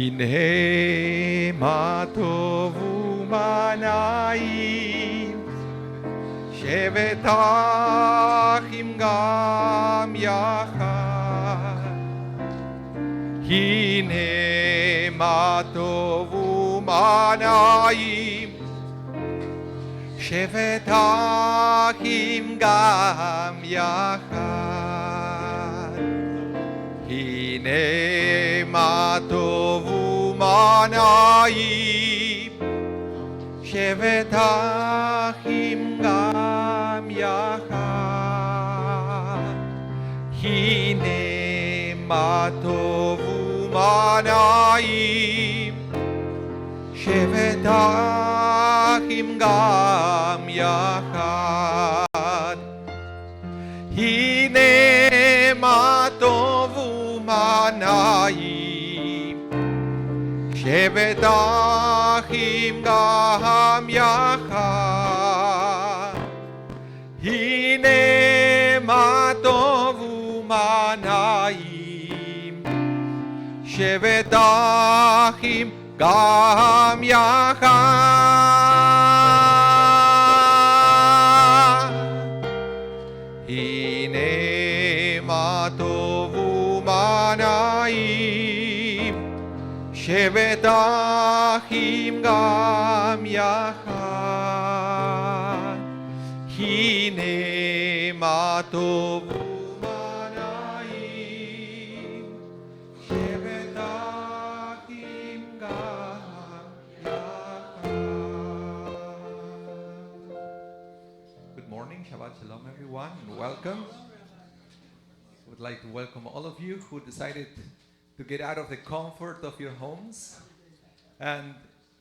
הנה מה טוב ומה נעים, שבת אחים גם יחד. הנה מה טוב ומה נעים, שבת אחים גם יחד. הנה מה טוב ומה נעים, שבת אחים גם יחד. הנה מה טוב ומה נעים, שבת אחים גם יחד. הנה מה טוב ומה נעים, שבת אחים גם יחד. הנה מה טוב ומה נעים, שבת אחים גם יחד. הנה מה טוב ומה נעים, שבת אחים גם יחד. הנה מה טוב ומה נעים, שבת אחים גם יחד. Good morning, Shabbat Shalom everyone, and welcome. I would like to welcome all of you who decided to get out of the comfort of your homes and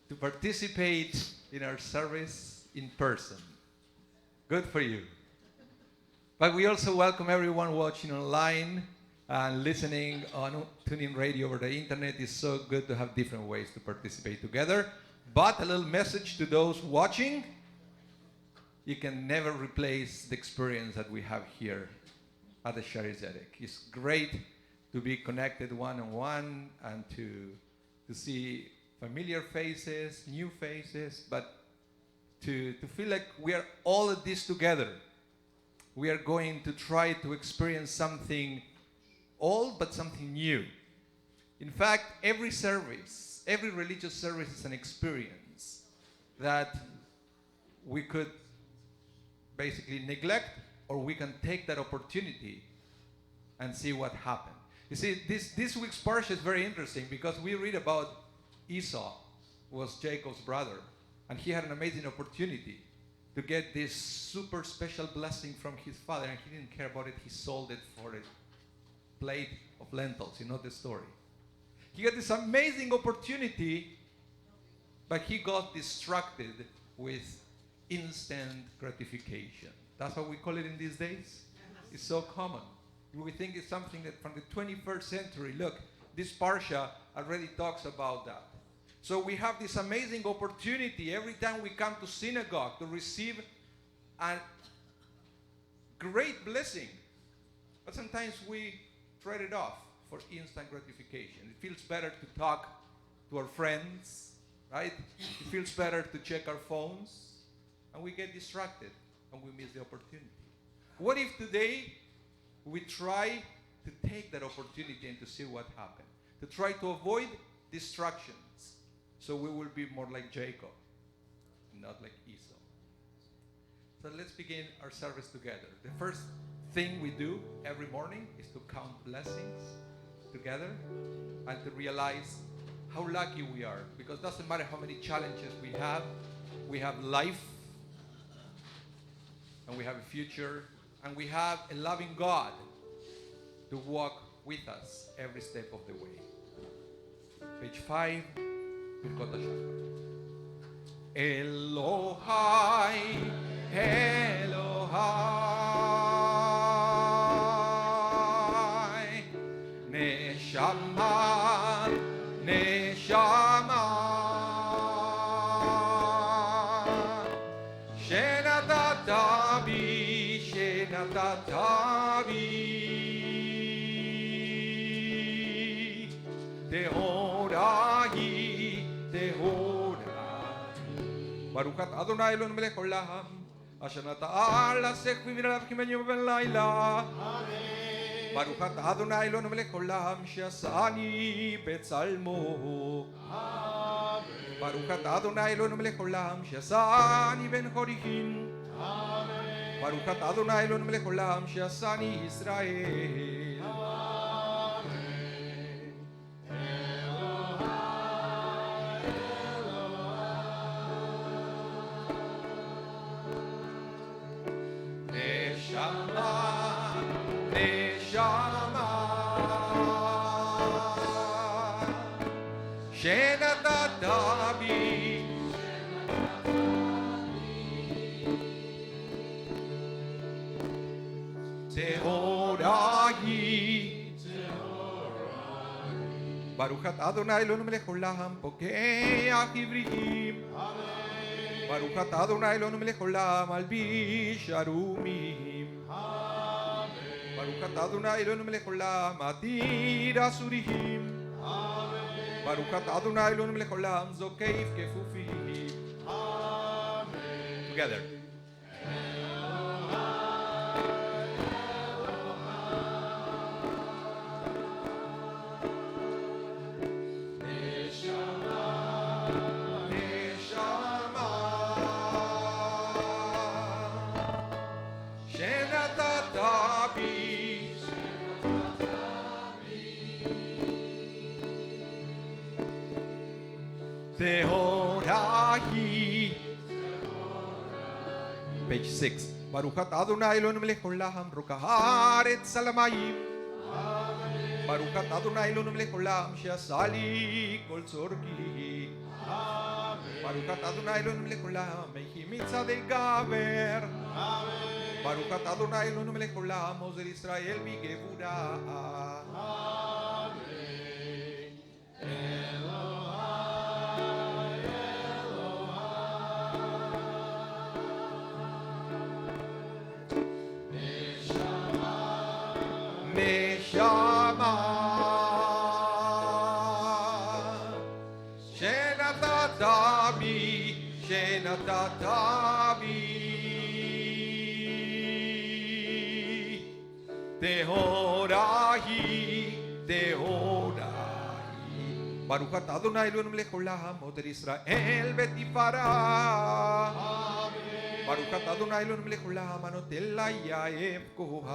to participate in our service in person. Good for you. But we also welcome everyone watching online and listening on tuning radio over the internet. It's so good to have different ways to participate together. But a little message to those watching: you can never replace the experience that we have here at the Shari Zedek. It's great to be connected one-on-one and to see familiar faces, new faces, but to feel like we are all at this together. We are going to try to experience something old, but something new. In fact, every service, every religious service is an experience that we could basically neglect, or we can take that opportunity and see what happened. You see, this week's parsha is very interesting because we read about Esau, who was Jacob's brother, and he had an amazing opportunity to get this super special blessing from his father, and he didn't care about it. He sold it for a plate of lentils. You know the story. He got this amazing opportunity, but he got distracted with instant gratification. That's what we call it in these days. It's so common. We think it's something that from the 21st century. Look, this parsha already talks about that. So we have this amazing opportunity every time we come to synagogue to receive a great blessing. But sometimes we trade it off for instant gratification. It feels better to talk to our friends, right? It feels better to check our phones, and we get distracted and we miss the opportunity. What if today we try to take that opportunity and to see what happened? To try to avoid distractions, so we will be more like Jacob, not like Esau. So let's begin our service together. The first thing we do every morning is to count blessings together and to realize how lucky we are, because it doesn't matter how many challenges we have life, and we have a future, and we have a loving God to walk with us every step of the way. Page 5, Birkot HaShachar. Elohai, Elohai, Neshama, Neshama, Shenatata bi, Shenatata bi, Tehora ברוך אתה אדוני אלוהינו מלך העולם, אשר נטע לעשך ובנעליו כמניו בלילה. ברוך אתה אדוני אלוהינו מלך העולם, שעשני בצלמו. ברוך אתה אדוני אלוהינו מלך העולם, שעשני בן חוריכין. ברוך אתה אדוני אלוהינו מלך העולם, שעשני ישראל. שנתת בי טהורה היא. ברוך אתה אדוני אלוהינו מלך העולם, פוקח עבריים. ברוך אתה אדוני אלוהינו מלך העולם, מלביש ערומים. ברוך אתה אדוני אלוהינו מלך העולם, מתיר אסורים. ברוך אתה אדוני אלוהינו מלך העולם, זוקף כפופים. Together. Page 6. ברוך אתה אדוני אלוהינו מלך העולם, רוקע הארץ על המים. ברוך אתה אדוני אלוהינו מלך העולם, שעשה לי כל צורכי. ברוך אתה אדוני אלוהינו מלך העולם, מחי מצעדי גבר. ברוך אתה אדוני אלוהינו מלך העולם, עוזר ישראל בגבורה. שנתת בי טהורה היא, טהורה היא. ברוך אתה אדוני אלוהינו מלך העולם, עוזר ישראל בתפארה. ברוך אתה אדוני אלוהינו מלך העולם, הנותן ליעב כוח.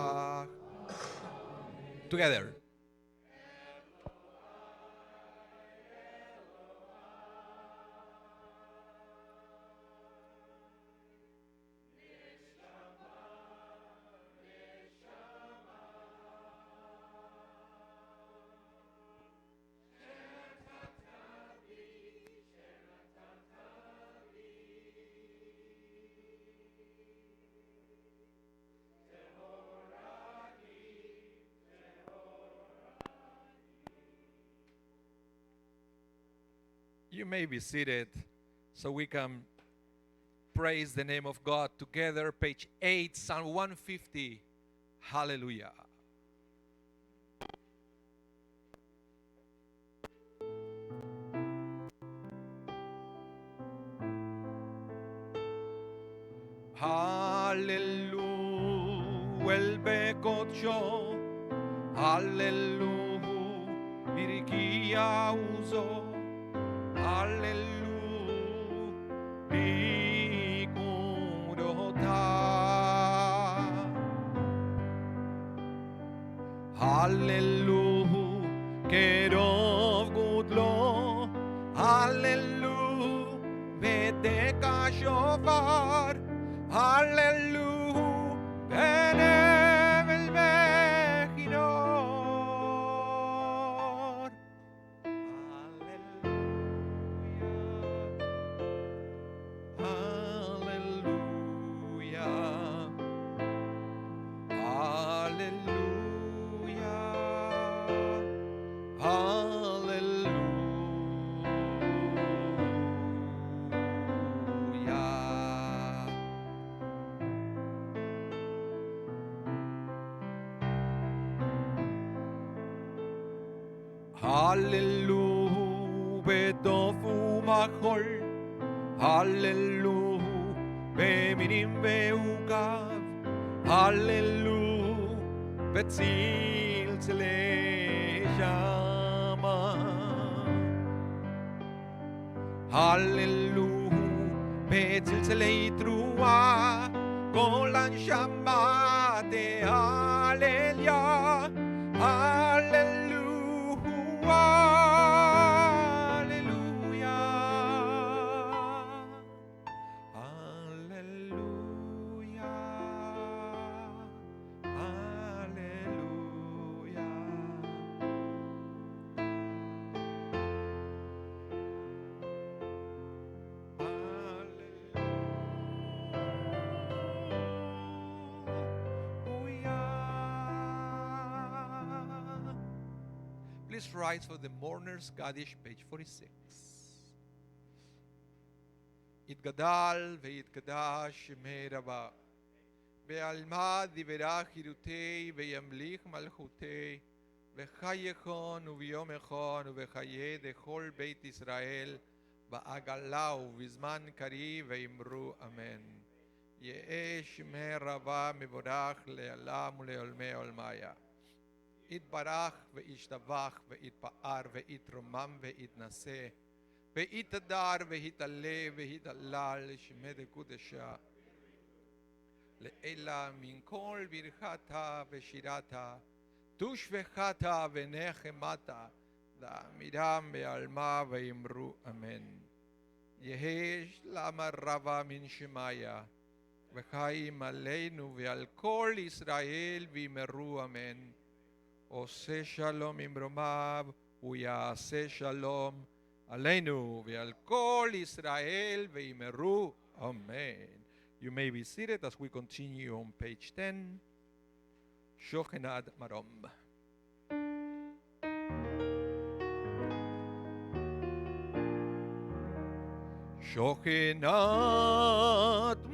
Together. You may be seated so we can praise the name of God together. Page 8, Psalm 150. Hallelujah. Hallelujah, el bekocho. Hallelujah, birikia uzo. Hallelujah, bikurota. Hallelujah, kerov gudlo. Hallelujah, vedeka shofar. Hallelujah, benev el mechinor. Hallelujah, betofu machol. הללו במינים ועוגב, הללו בצלצלי שמה, הללו בצלצלי תרועה, כל הנשמה תהלליה, הללויה, הללויה, הללויה, הללויה. Please rise for the Mourner's Kaddish, page 46. יתגדל ויתקדש שמי רבה, בעלמא דיברה חירותי וימליך מלכותי, בחי יכון וביום יכון ובחיי דכל בית ישראל, בעגלה ובזמן קריב ואמרו אמן. יהא שמי רבה מבורך לעולם ולעולמי עולמיה. יתברך וישתבח ויתפאר ויתרומם ויתנשא, ויתהדר ויתעלה ויתהלל שמי דקודשה, לעילה מן כל ברכתה ושירתה, תושבחתה ונחמתה, דאמירם בעלמא ואמרו אמן. יהא שלמה רבה מן שמיה, וחיים עלינו ועל כל ישראל ואמרו אמן. עושה שלום ממרומיו ויעשה שלום עלינו ועל כל ישראל ואמרו amen. You may be seated as we continue on page 10. שוכנת מרום. שוכנת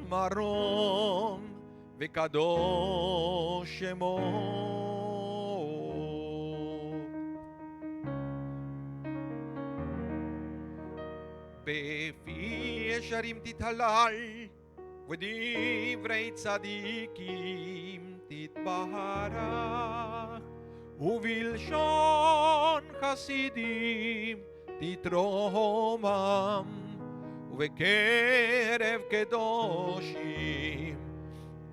מרום וקדוש שמו, בפי ישרים תתהלל ודברי צדיקים תתברך, ובלשון חסידים תתרומם, ובקרב קדושים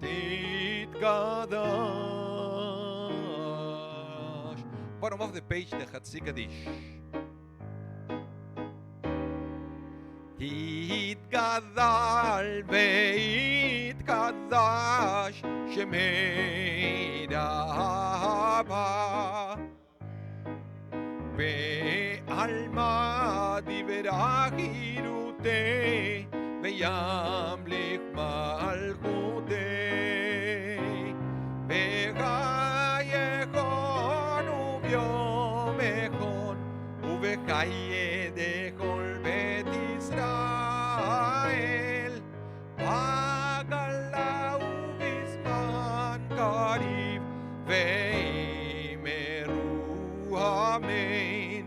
תתקדש. Bottom of the page, the חצי קדיש. יתגדל ויתקדש שמי רבה, בעלמא דיברה חירותי וימליך מלכותי, בחי יכון וביום יכון ובחיי דכל בית ישראל, בעגלה ובזמן קריב ואמרו אמן.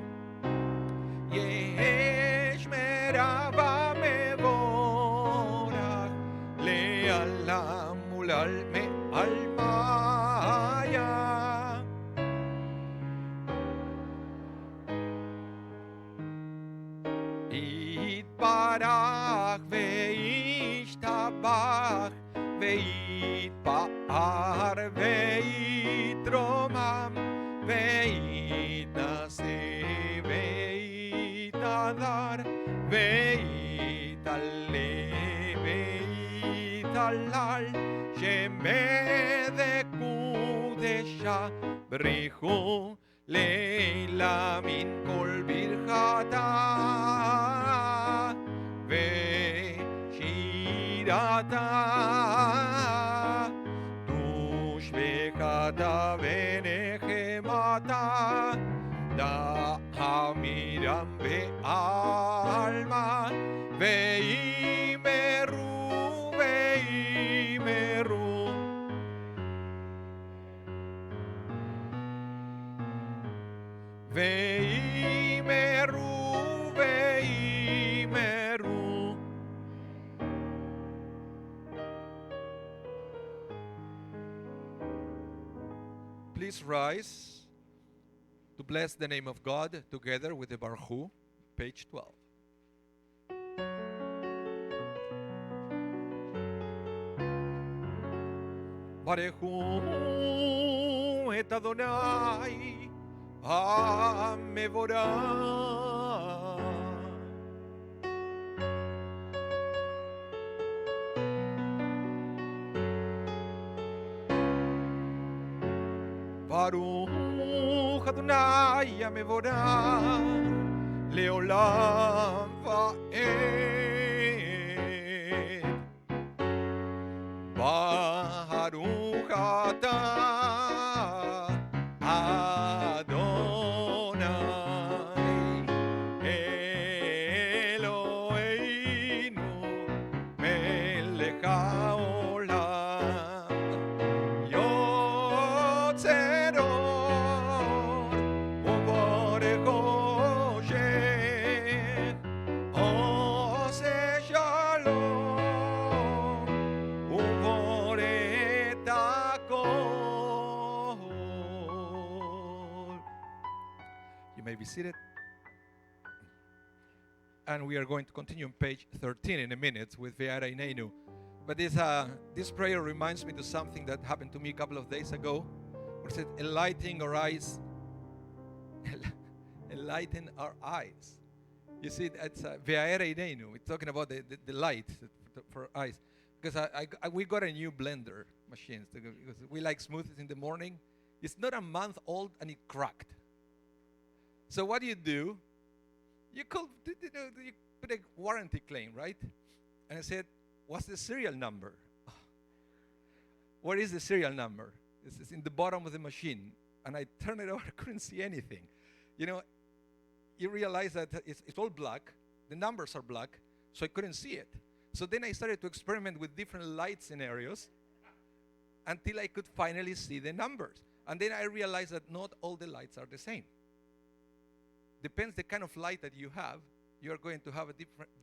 יהא שמי רבה מבורך לעולם ולעולמי עלמיה. יתברך וישתבח ויתפאר ויתרומם ויתנשא ויתהדר ויתעלה ויתהלל שמי דקודשה, בריחו לילה מן כל ברכתה ושירתה, תושבחתה ונחמתה, דאמירם בעלמא ואמרו ואמרו ואמרו ואמרו Please rise to bless the name of God together with the Baruch Hu, page 12. Baruch Hu et Adonai HaMevorach. Baruch Adonai HaMevorach Leolam Va'ed. Baruch Atah Adonai Eloheinu Melech HaOlam Yotzer Or Uborech Hoshech Oseh Shalom Uborech Hakol. You may be seated. And we are going to continue on page 13 in a minute with Ve'ara Ineinu. But this prayer reminds me of something that happened to me a couple of days ago. Where it said, enlighten our eyes. Enlighten our eyes. You see, it's Ve'ara Ineinu. It's talking about the light for eyes. Because we got a new blender machine. Because we like smoothies in the morning. It's not a month old and it cracked. So what do? You put a warranty claim, right? And I said, what's the serial number? Where is the serial number? It's in the bottom of the machine. And I turned it over, I couldn't see anything. You know, you realize that it's all black. The numbers are black, so I couldn't see it. So then I started to experiment with different light scenarios until I could finally see the numbers. And then I realized that not all the lights are the same. Depends the kind of light that you have, you're going to have a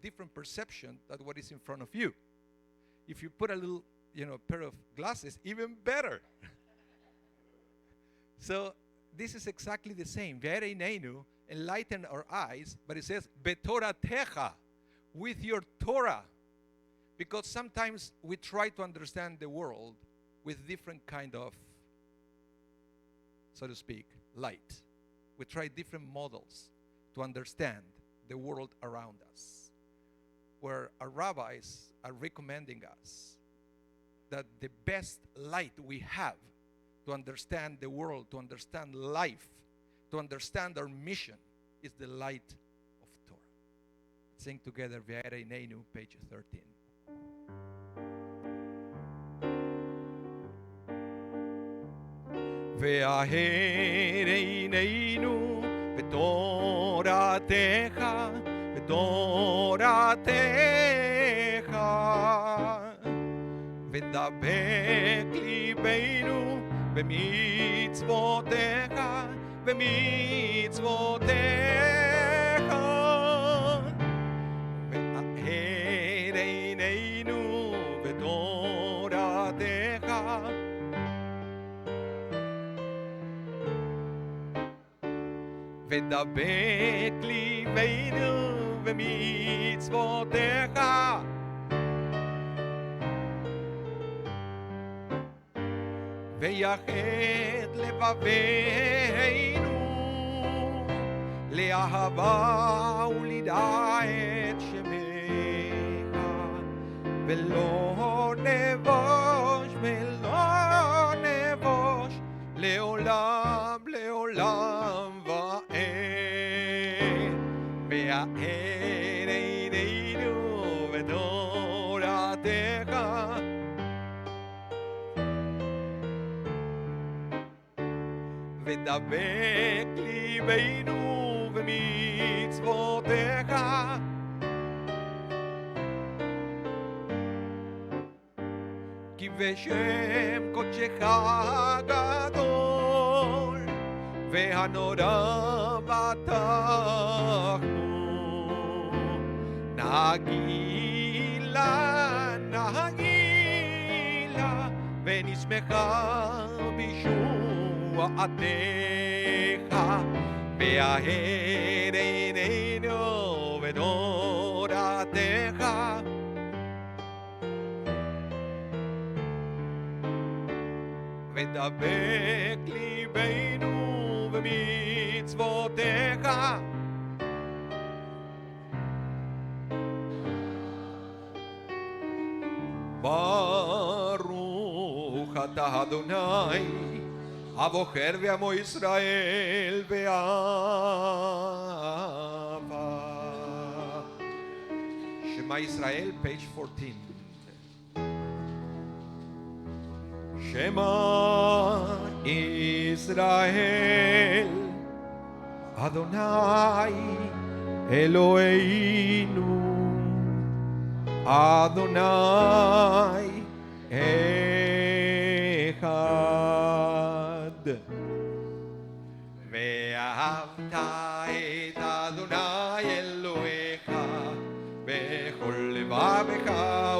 different perception than what is in front of you. If you put a little, pair of glasses, even better. So this is exactly the same. Ve'ara Ineinu, enlighten our eyes, but it says, Betoratecha, with your Torah. Because sometimes we try to understand the world with different kind of, so to speak, light. We try different models to understand the world around us, where our rabbis are recommending us that the best light we have to understand the world, to understand life, to understand our mission is the light of Torah. Sing together, Ve'ara Ineinu, page 13. Ve'ara Ineinu Betoratecha V'dabek libeinu B'mitzvotecha Ve'ara Ineinu Betoratecha V'dabek libeinu B'mitzvotecha Ve'yachet levaveinu le'ahava u'lid'a et shemecha ve'lo nevosh le'olam va'ed Ve'ara Ineinu Betoratecha V'dabek libeinu B'mitzvotecha Ki v'shem kodshecha gadol Ve'hanora batachnu Nagila Ve'nismecha b'shua עדיך והאר עינינו ותורתך ודבק ליבנו במצוותיך ברוך אתה אדוני הבוחר ועמו ישראל באהבה. שמע ישראל, page 14. שמע ישראל אדוני אלוהינו אדוני אחד. ואהבת את אדוני אלוהיך בכל לבבך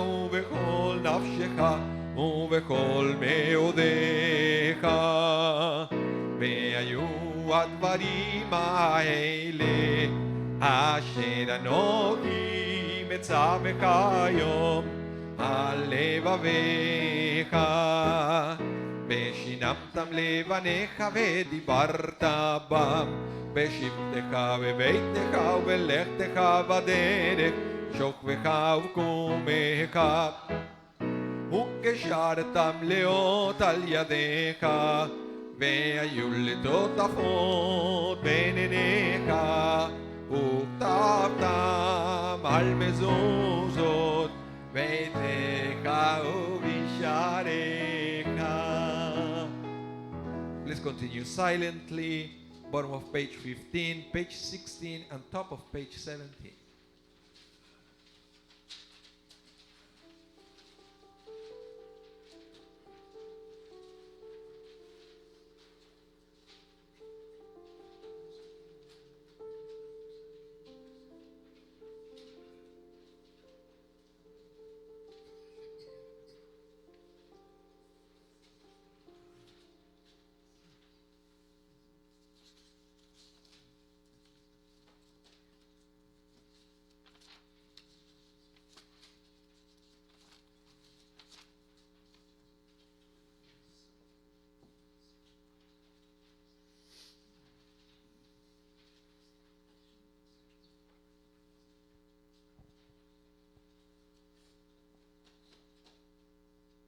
ובכל נפשך ובכל מאודיך. והיו הדברים האלה אשר אנוכי מצווך היום על לבביך. ושיננתם לבניך ודיברת בם בשבתך בביתך ובלכתך בדרך שוכבך ובקומך וקשרתם לאות על ידיך והיו לטוטפות בין עיניך וכתבתם על מזוזות ביתך ובשעריך. Please continue silently. Bottom of page 15, page 16 and top of page 17.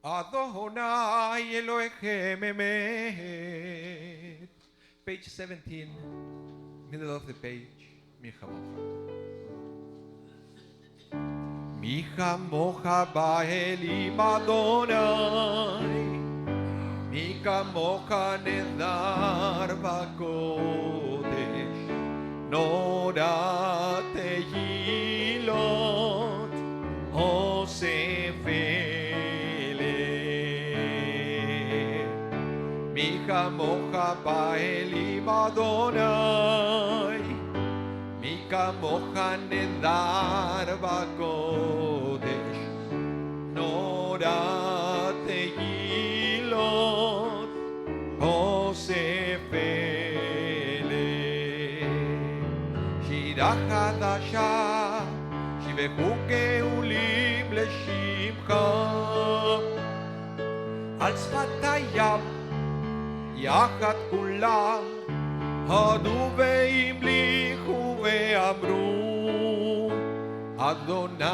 Adonai Elohim Emet. Page 17, middle of the page. מי כמוך. מי כמוך באלים אדוני. מי כמוך נדר בקודש. נודע תהילות אוסף מי כמוך באלים אדוני, מי כמוך נדר בקודש, נודע תהילות אוסף שירה חדשה, שיבחו גאולים לשמך, על שפת הים יחד כולם הודו והמליכו ואמרו אדוני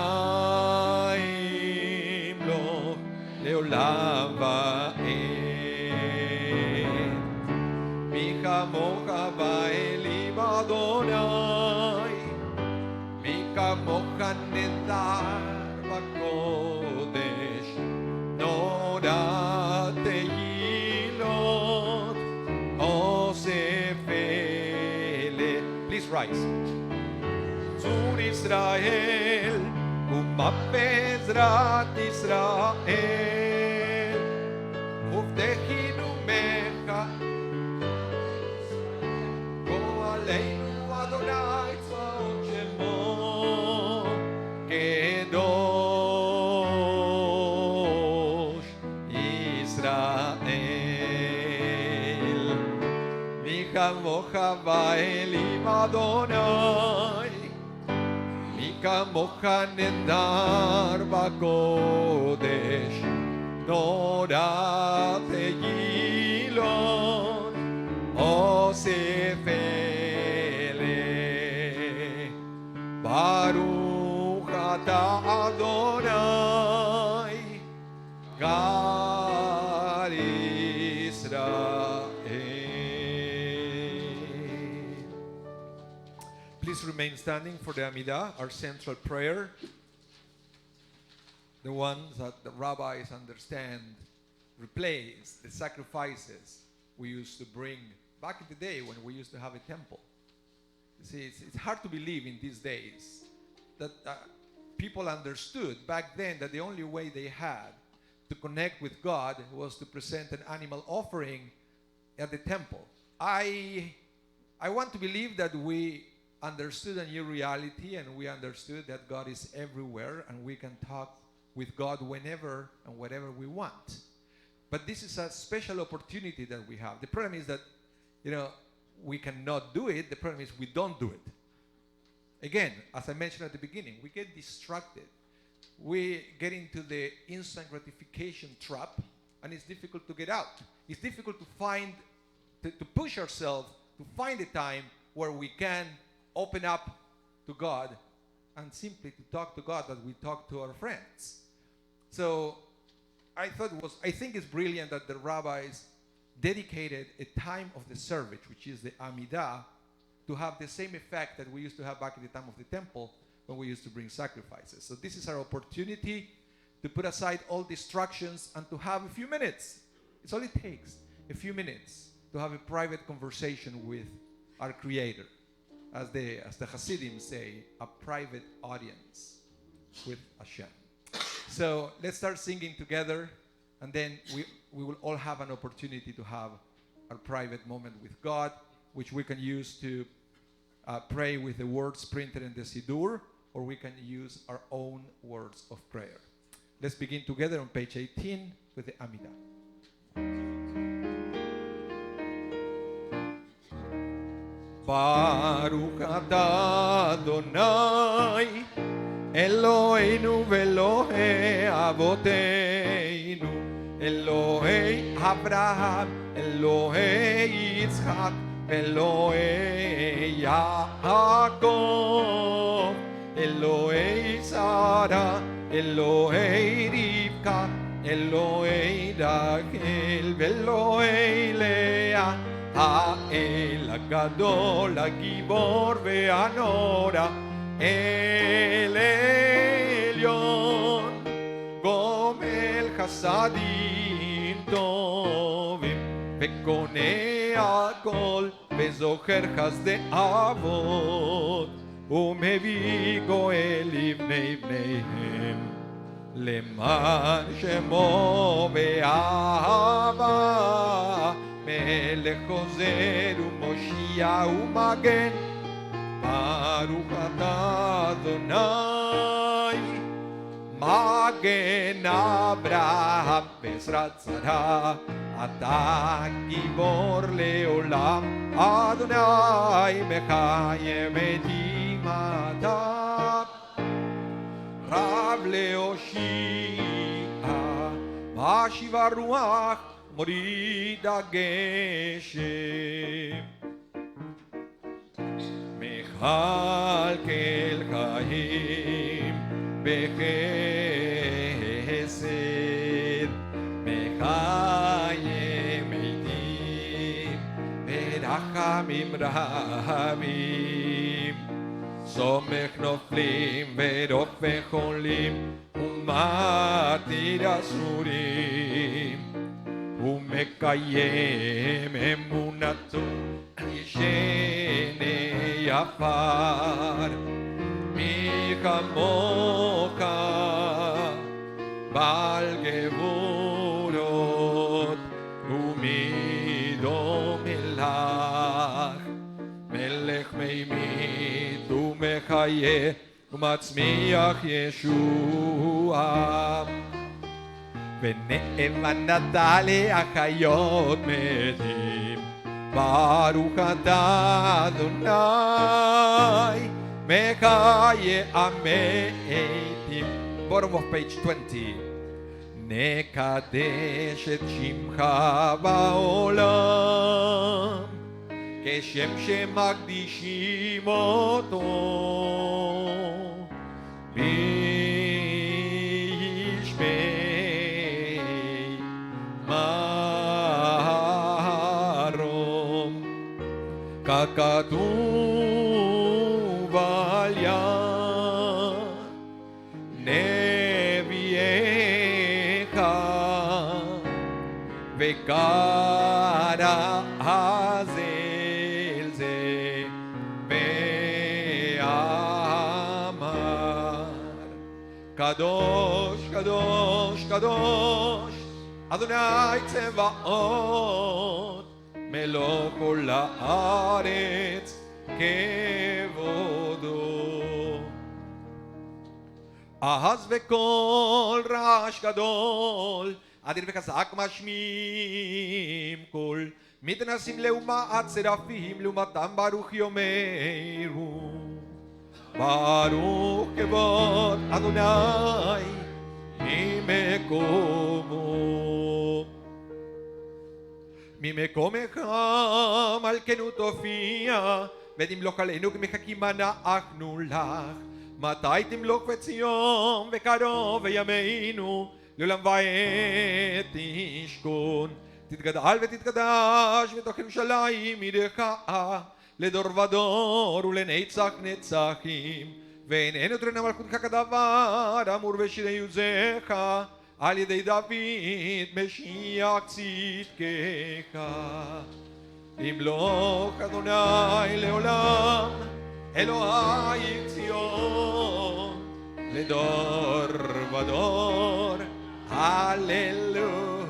ימלוך לעולם ועד. מי כמוך באלים אדוני, מי כמוך נדר בקודש, נודע תהילות אוסף אלה. Please rise. צור ישראל ומפזרת ישראל ובדחינו ממך גואלנו אדוני צבאות שמו קדוש ישראל. כמוך באלים אדוני, מי כמוך נדר בקודש, נורא תהילון, אוסף אלה, ברוך אתה אדוני, God Israel. Please remain standing for the Amidah, our central prayer. The ones that the rabbis understand replace the sacrifices we used to bring back in the day when we used to have a temple. You see, it's hard to believe in these days that people understood back then that the only way they had to connect with God was to present an animal offering at the temple. I want to believe that we understood a new reality, and we understood that God is everywhere and we can talk with God whenever and whatever we want. But this is a special opportunity that we have. The problem is that, we cannot do it. The problem is we don't do it. Again, as I mentioned at the beginning, we get distracted. We get into the instant gratification trap, and it's difficult to get out. It's difficult to find, to push ourselves to find a time where we can open up to God and simply to talk to God as we talk to our friends. So I think it's brilliant that the rabbis dedicated a time of the service, which is the Amidah, to have the same effect that we used to have back in the time of the temple, when we used to bring sacrifices. So this is our opportunity to put aside all distractions and to have a few minutes. It's all it takes, a few minutes, to have a private conversation with our Creator. As the Hasidim say, a private audience with Hashem. So let's start singing together, and then we will all have an opportunity to have our private moment with God, which we can use to pray with the words printed in the Siddur, or we can use our own words of prayer. Let's begin together on page 18 with the Amidah. Baruch atah Adonai, Eloheinu ve'Elohei avoteinu, Elohei Abraham, Elohei Yitzchak, Elohei Yaakov, Elohei Sarah, Elohei Rivka, Elohei Rachel, Elohei Leah, האל הגדול, הגיבור והנורא, אל עליון, גומל חסדים טובים, וקונה הכל, וזוכר חסדי אבות, ומביא גואל לבני בניהם, למען שמו באהבה, מלך עוזר ומושיע ומגן, ברוך אתה אדוני, מגן אברהם בעזרת שרה, אתה גיבור לעולם, אדוני מחיים את אימתה, רב להושיע, משיב הרוח, מוריד הגשם, מכלכל חיים בחסד, מחיים מתים ברחמים רבים, סומך נופלים ורופא חולים ומתיר אסורים, ומקיים אמונתו ישני עפר, מי כמוך בעל גבורות, ומי דומה לך, מלך ממית ומחיה ומצמיח ישועה, ונאמן נתן להחיות מתים, Baruch atah Adonai Mechaye Ametim. Bottom of page 20. נקדש את שמך בעולם כשם שמקדישים אותו בישמי מרום ככתוב על יד נביאך וקרא הזל זה ואמר קדוש קדוש קדוש אדוני צבאות מלוא כל הארץ כבודו. אז וקול רעש גדול אדיר וחזק משמיעים קול מתנסים לעומת שרפים לעומתם ברוך יאמרו ברוך כבוד אדוני ממקומך מלכנו תופיע ותמלוך עלינו כמחכים אנחנו לך. מתי תמלוך בציון וקרוב בימינו לעולם ועד תשכון. תתגדל ותתקדש בתוך ירושלים עירך לדור ודור ולנצח נצחים. ואיננו תרנה מלכותך כדבר אמור בשירי עוזך על ידי דוד משיח צדקך. ימלוך אדוני לעולם אלוהי ציון לדור ודור הללויה.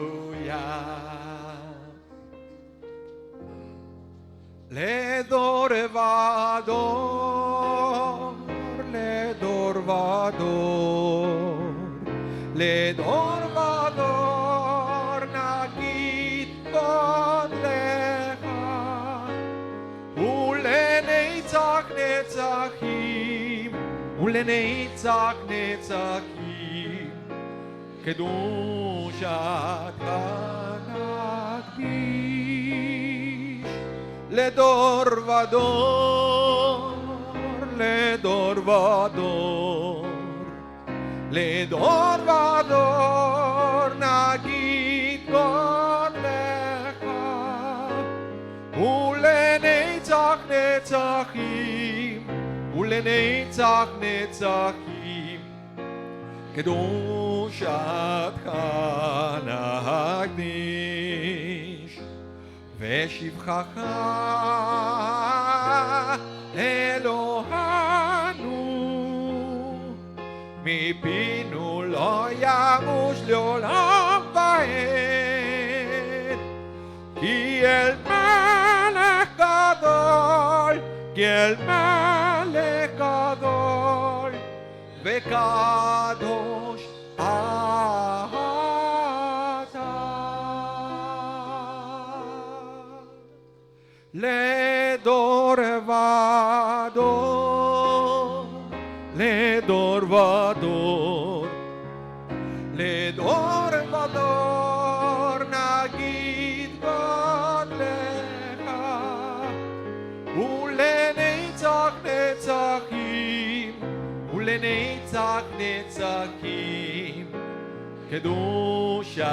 לדור ודור לדור ודור לדור ודור נגיד גודלך ולנצח נצחים ולנצח נצחים קדושתך נקדיש. לדור ודור לדור ודור לדור ודור נגיד גודלך ולנצח נצחים ולנצח נצחים קדושתך נקדיש. ושבחך אלוהנו מפינו לא ימוש לעולם ועד כי אל מלך גדול כי אל מלך גדול וקדוש אתה. לדור ודור לדור ודור לדור ודור נגיד גודלך ולנצח נצחים ולנצח נצחים קדושתך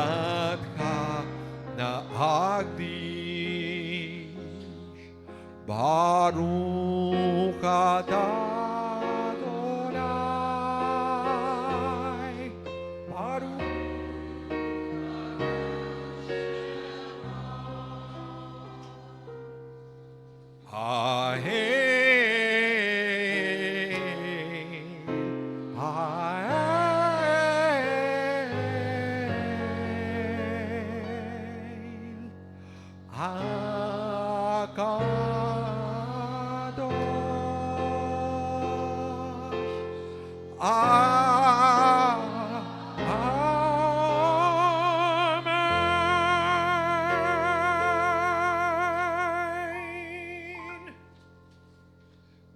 נקדיש. ברוך אתה אדוני ברוך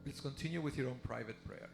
Please continue with your own private prayer.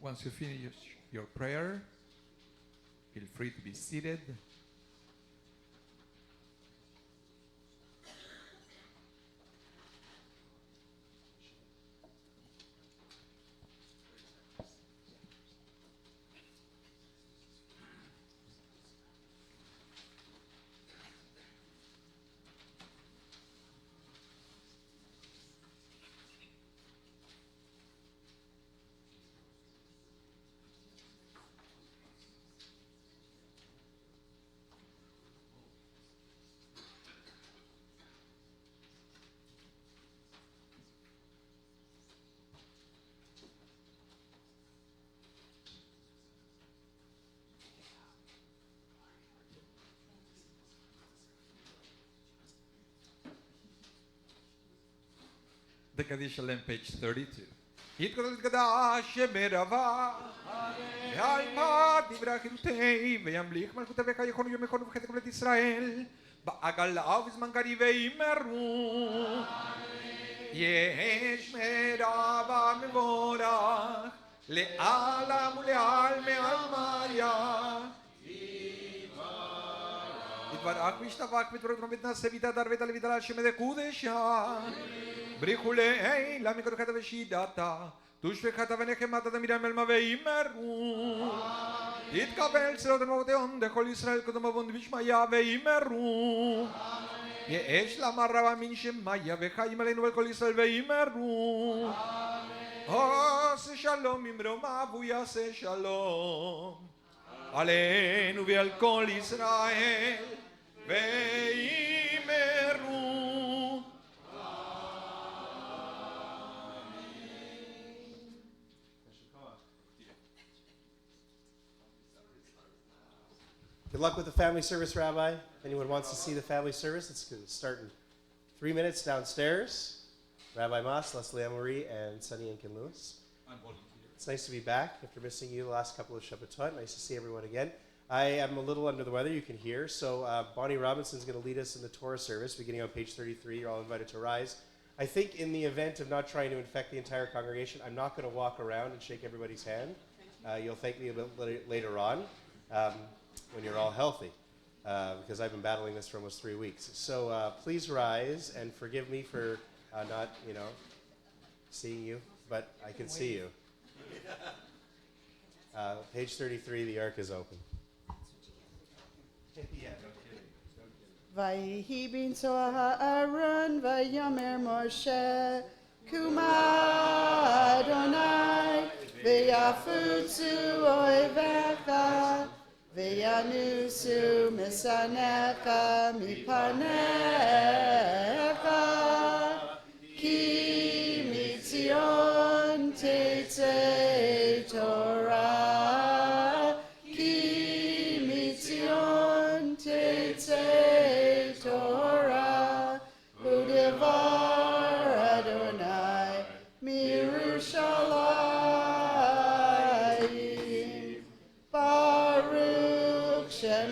Once you finish your prayer, feel free to be seated. The Kaddish Shalem, page 32. יתקדש קדש ברבה, והאימה דברכנתי, וימליך מלכות אביך יכונו יום יכונו וחטא כבלת ישראל, בעגלה ובזמן קריב וימרו. יש מרבה מבורך, לעלם ולעלמי עלמיה. יתברך וישתבח ותברך ותנשא ותהדר ותעלה השם קודשה. בריחו לעילה מקודחת ושידתה, תושפך ונחמת תמידם אל מבי ימרו. יתקבל צלות ומותיון דכל ישראל קודם אבון בשמיה וימרו. יש למר רבה מן שמיה וחיים עלינו ולכל ישראל וימרו. עשה שלום ממרומיו הוא יעשה שלום עלינו ועל כל ישראל וימרו. Good luck with the family service, Rabbi. If anyone wants to see the family service, it's going to start in 3 minutes downstairs. Rabbi Moss, Leslie Emery, and Sonny Incan Lewis. It's nice to be back after missing you the last couple of Shabbatot. Nice to see everyone again. I am a little under the weather, you can hear. So Bonnie Robinson's going to lead us in the Torah service, beginning on page 33. You're all invited to rise. I think in the event of not trying to infect the entire congregation, I'm not going to walk around and shake everybody's hand. You'll thank me a bit later on. When you're all healthy, because I've been battling this for almost 3 weeks. So please rise and forgive me for not, seeing you, but I can see you. Page 33, the ark is open. Vayhi binso ha'aron vayomer Moshe Kuma Adonai v'yafutzu oivecha V'yanusu misanecha mipanecha Ki mitzion tetzei Torah Ki mitzion tetzei Torah U'devar Adonai miRushalayim Baruch Shem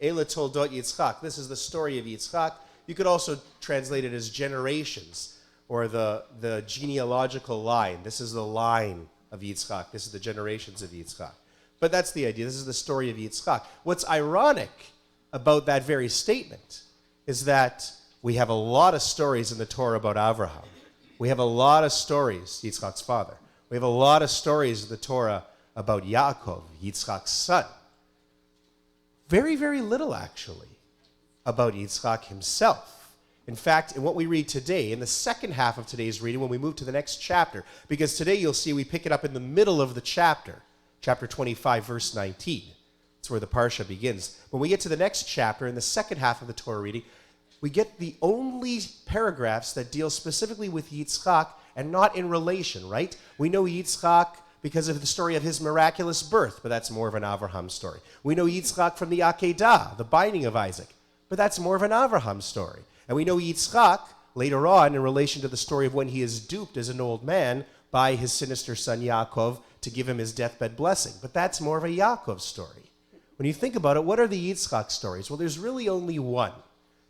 Ela Toldot Yitzchak. This is the story of Yitzchak. You could also translate it as generations, or the genealogical line. This is the line of Yitzchak. This is the generations of Yitzchak. But that's the idea. This is the story of Yitzchak. What's ironic about that very statement is that we have a lot of stories in the Torah about Avraham. We have a lot of stories, Yitzchak's father. We have a lot of stories in the Torah about Yaakov, Yitzchak's son. Very, very little, actually, about Yitzchak himself. In fact, in what we read today, in the second half of today's reading, when we move to the next chapter, because today you'll see we pick it up in the middle of the chapter, chapter 25, verse 19. That's where the Parsha begins. When we get to the next chapter, in the second half of the Torah reading, we get the only paragraphs that deal specifically with Yitzchak and not in relation, right? We know Yitzchak because of the story of his miraculous birth, but that's more of an Avraham story. We know Yitzchak from the Akedah, the binding of Isaac, but that's more of an Avraham story. And we know Yitzchak later on in relation to the story of when he is duped as an old man by his sinister son Yaakov to give him his deathbed blessing, but that's more of a Yaakov story. When you think about it, what are the Yitzchak stories? Well, there's really only one.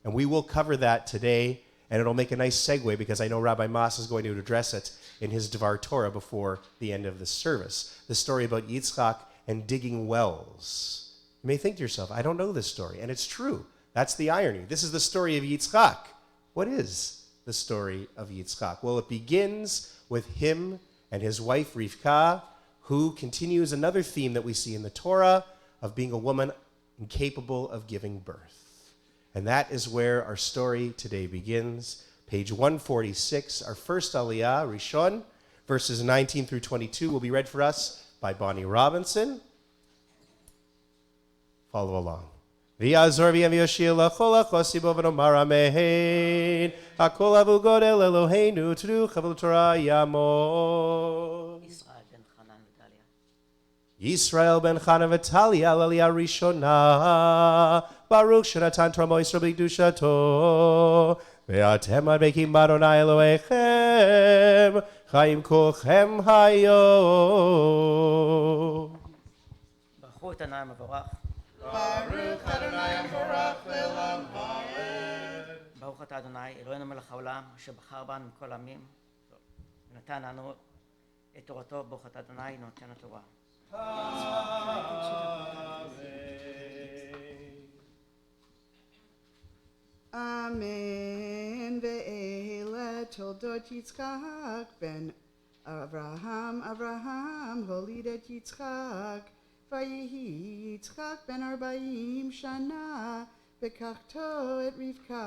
And we will cover that today, and it'll make a nice segue because I know Rabbi Mas is going to address it in his Dvar Torah before the end of the service. The story about Yitzchak and digging wells. You may think to yourself, I don't know this story. And it's true. That's the irony. This is the story of Yitzchak. What is the story of Yitzchak? Well, it begins with him and his wife Rivka, who continues another theme that we see in the Torah of being a woman incapable of giving birth. And that is where our story today begins. Page 146, our first Aliyah, Rishon, verses 19 through 22 will be read for us by Bonnie Robinson. Follow along. V'yazor v'yavyoshir l'chol ha'chosi bo v'nomar amein hakol avu godel Eloheinu tru chavel Torah yamod. Yisrael ben Chana v'Talia l'Aliyah Rishona Baruch Shenatan Torah Yisrael b'Kedushato Ve'atem adbekim b'Adonai Elohechem Chaim kolchem hayom. ברכו את ענאי המבורך. Baruch Adonai המבורך לעולם ועד. ברוך אתה אדוני אלוהינו מלך העולם אשר בחר בנו מכל העמים ונתן לנו את תורתו. ברוך אתה אדוני נותן התורה. Amen. Ve'ela Toldot Yitzchak ben Avraham. Avraham holidet Yitzchak. Vayehi Yitzchak ben 40 shana. Bekachto et Rivka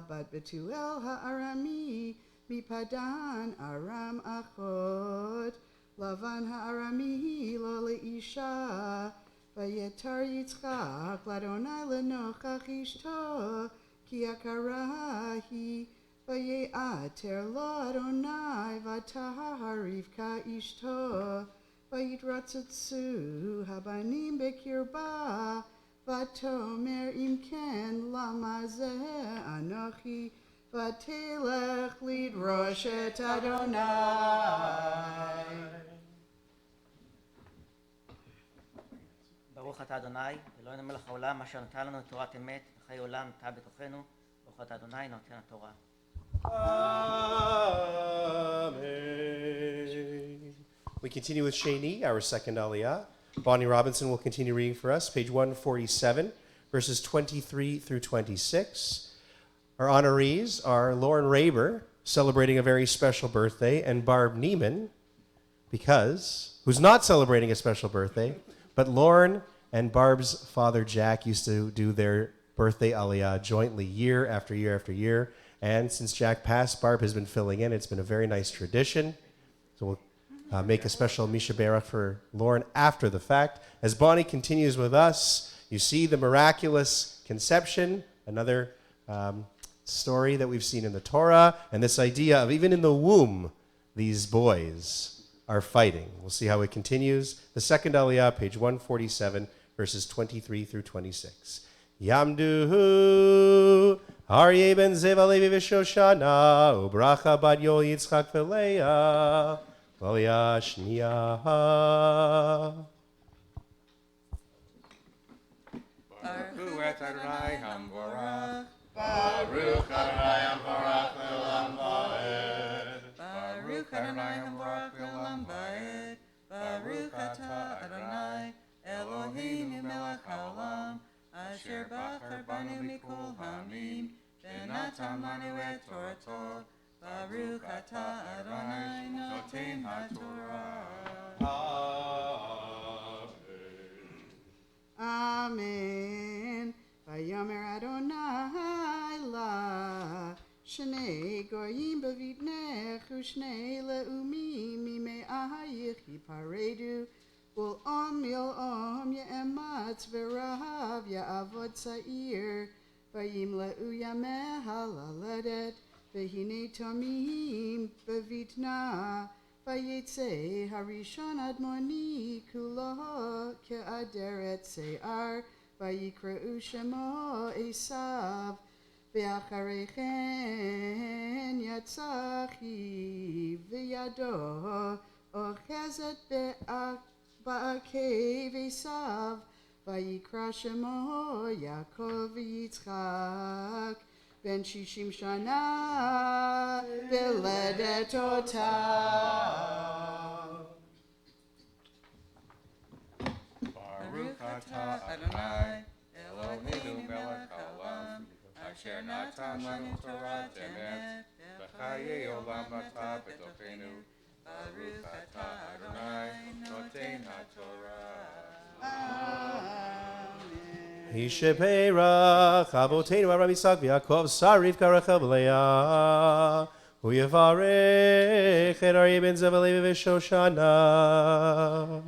bat Betuel ha'arami mipadan aram achot. Lavan ha'arami lo leisha. Vayetar Yitzchak ladonai lenochach ishto. Ki akarahi. Vayeater lo Adonai vatahar Rivka ishto. Vayitratzutsu habanim bekirba. Vatomer imken lama zeh anochi. Vatelech lidrosh et Adonai. ברוך אתה אדוני אלוהינו מלך העולם אשר נתן לנו תורת אמת וחיי עולם נטע בתוכנו. ברוך אתה אדוני נותן התורה. Amen. We continue with Sheni, our second Aliyah. Bonnie Robinson will continue reading for us, page 147, verses 23 through 26. Our honorees are Lauren Raber, celebrating a very special birthday, and Barb Neiman, who's not celebrating a special birthday, but Lauren and Barb's father, Jack, used to do their birthday Aliyah jointly year after year after year. And since Jack passed, Barb has been filling in. It's been a very nice tradition. So we'll make a special Misha Berach for Lauren after the fact. As Bonnie continues with us, you see the miraculous conception, another story that we've seen in the Torah, and this idea of even in the womb, these boys are fighting. We'll see how it continues. The second Aliyah, page 147, verses 23 through 26. Yamdu Aryeh ben Zeva Levi v'Shoshana Ubracha bat Yol Yitzchak v'Leah Aliyah Shniya. Baruch Adonai Hamvorach. Baruch Adonai Hamvorach Le'olam Va'ed. Baruch Adonai Hamvorach Le'olam Va'ed. Baruch Atah Adonai Eloheinu melech haolam. Asher bachar banu mikol hamim. Ve'natam lanu et Torato. Baruch Atah Adonai Noten HaTorah. Amen. Vayomer Adonai la Shnei goyim b'vitnech u'shnei le'umim mime'ayich yiparedu ul'om yol'om ye'ematz v'rahav ya'avod tza'ir vayim le'u yameh halaledet v'hine tomim b'vitna vayetze harishon admoni kulo ke'aderet se'ar vayikre'u shemo Esav v'acharei chen yatzachi v'yado ochezet ba'akev Esav vayikra shemo Yaakov v'Yitzchak ben shishim shana v'ledet otav. Baruch Atah Adonai Eloheinu melech haolam. Asher natan lanu Torah emet. V'chayei olam atah b'tochenu. Baruch Atah Adonai Noten HaTorah. Yisheperach Avoteinu Avraham Yitzchak v'Yaakov Sar Rivka Rachel v'Leah U'yevarech et Aryeh ben Zevelevi v'Shoshana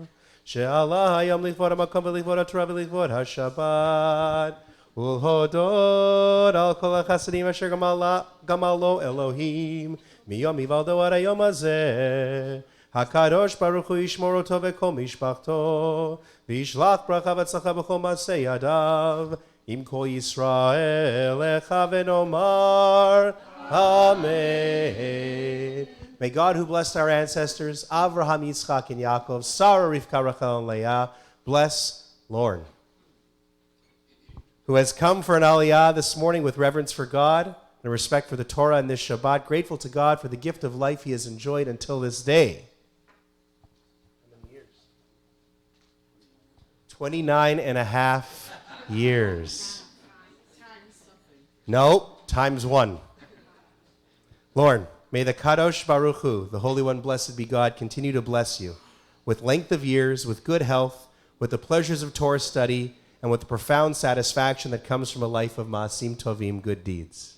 She'ala hayom lichvod ha'makom v'lichvod ha'Torah v'lichvod ha'Shabbat U'lhodot al kol ha'chasadim asher gamalo Elohim miyom hivaldo ad hayom hazeh HaKadosh Baruch Hu yishmor oto v'kol mishpachto v'yishlach bracha v'tzlacha b'chol ma'aseh yadav im kol Yisrael echa v'nomar Amen. May God, who blessed our ancestors Avraham, Yitzchak, and Yaakov, Sarah, Rivka, Rachel, and Leah, bless Lorne, who has come for an aliyah this morning with reverence for God and respect for the Torah and this Shabbat, grateful to God for the gift of life he has enjoyed until this day. 29 and a half years. No, times one. Lord, may the Kadosh Baruch Hu, the Holy One, blessed be God, continue to bless you with length of years, with good health, with the pleasures of Torah study, and with the profound satisfaction that comes from a life of Ma'asim Tovim, good deeds.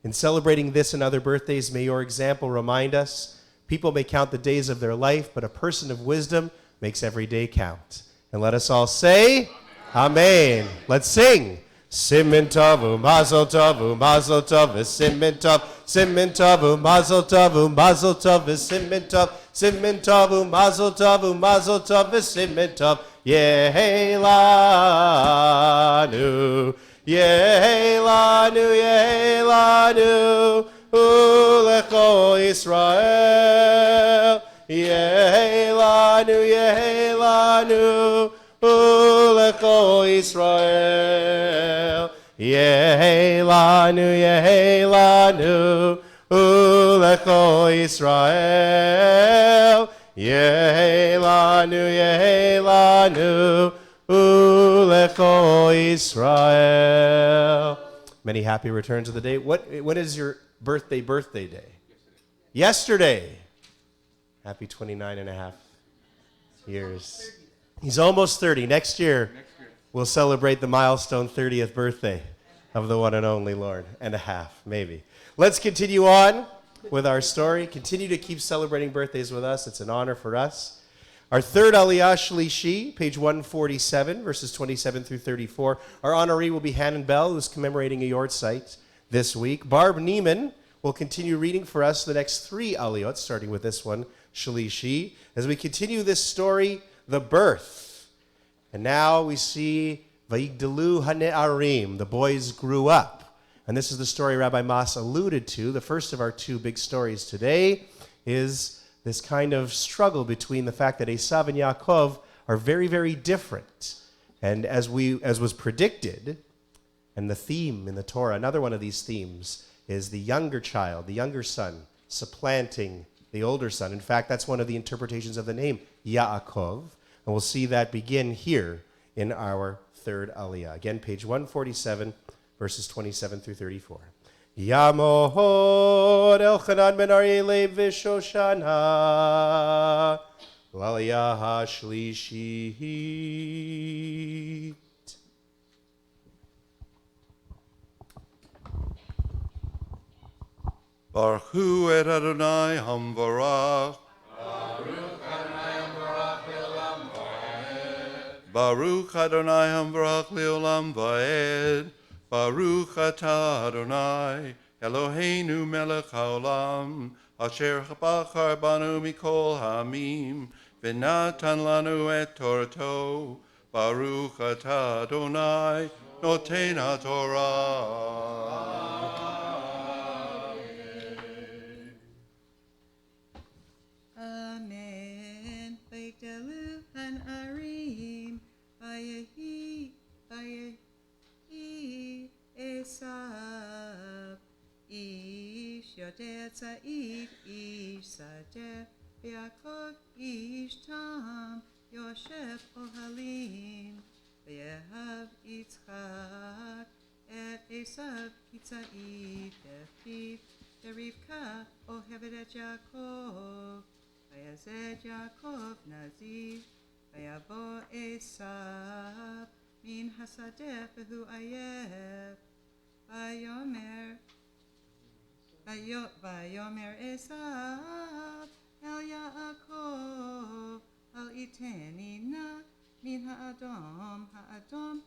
In celebrating this and other birthdays, may your example remind us, people may count the days of their life, but a person of wisdom makes every day count. And let us all say, Amen. Let's sing. Simin Tovu, Mazel Tovu, Mazel Tov, Simin Tov, Simin Tovu, Mazel Tovu, Mazel Tov, Simin Tov, Simin Tovu, Mazel Tovu, Mazel Tov, Simin Tov, Yehelanu, Yehelanu, Yehelanu, Ulecho Yisrael, Yehelanu, Yehelanu, Ulecho Yisrael, Yehelanu, Yehelanu, Ulecho Yisrael, Yehelanu, Yehelanu, Ulecho Yisrael. Many happy returns of the day. When is your birthday day? Yesterday. Happy 29 and a half years. He's almost 30. Next year, we'll celebrate the milestone 30th birthday of the one and only Lord, and a half, maybe. Let's continue on with our story. Continue to keep celebrating birthdays with us. It's an honor for us. Our third Aliyah Shlishi, page 147, verses 27 through 34. Our honoree will be Hanan Bell, who's commemorating a yahrzeit this week. Barb Neiman will continue reading for us the next three Aliyot, starting with this one, Shlishi, as we continue this story, the birth. And now we see Vayigdalu Hane'arim, the boys grew up. And this is the story Rabbi Mas alluded to. The first of our two big stories today is this kind of struggle between the fact that Esav and Yaakov are very, very different. And as was predicted, And the theme in the Torah, another one of these themes, is the younger child, the younger son, supplanting the older son. In fact, that's one of the interpretations of the name Yaakov. And we'll see that begin here in our third Aliyah. Again, page 147, verses 27 through 34. Yamohod Elchanan ben Aryeh Leib v'Shoshana l'Aliyah hashlishi. Baruch Hu et Adonai Hamvarach. Baruch Adonai Hamvarach Leolam Vaed. Baruch Atah Adonai Eloheinu Melech Haolam Asher Bachar Banu Mikol Hamim V'natan Lanu et Torato. Baruch Atah Adonai Noten HaTorah. Amen. Vayigdalu hanarim, vayehi Esav, ish yodeh tza'id, ish sadeh, v'Yaakov ish tam, yoshev ohalim, v'yehav Yitzchak, et Esav kitza'id, v'fiv, v'Rivka ohevet et Yaakov, v'yazed Yaakov nazir, v'yavo Esav, min hasadeh v'hu ayev, Vayomer Esav el Yaakov al iteni na min ha'adam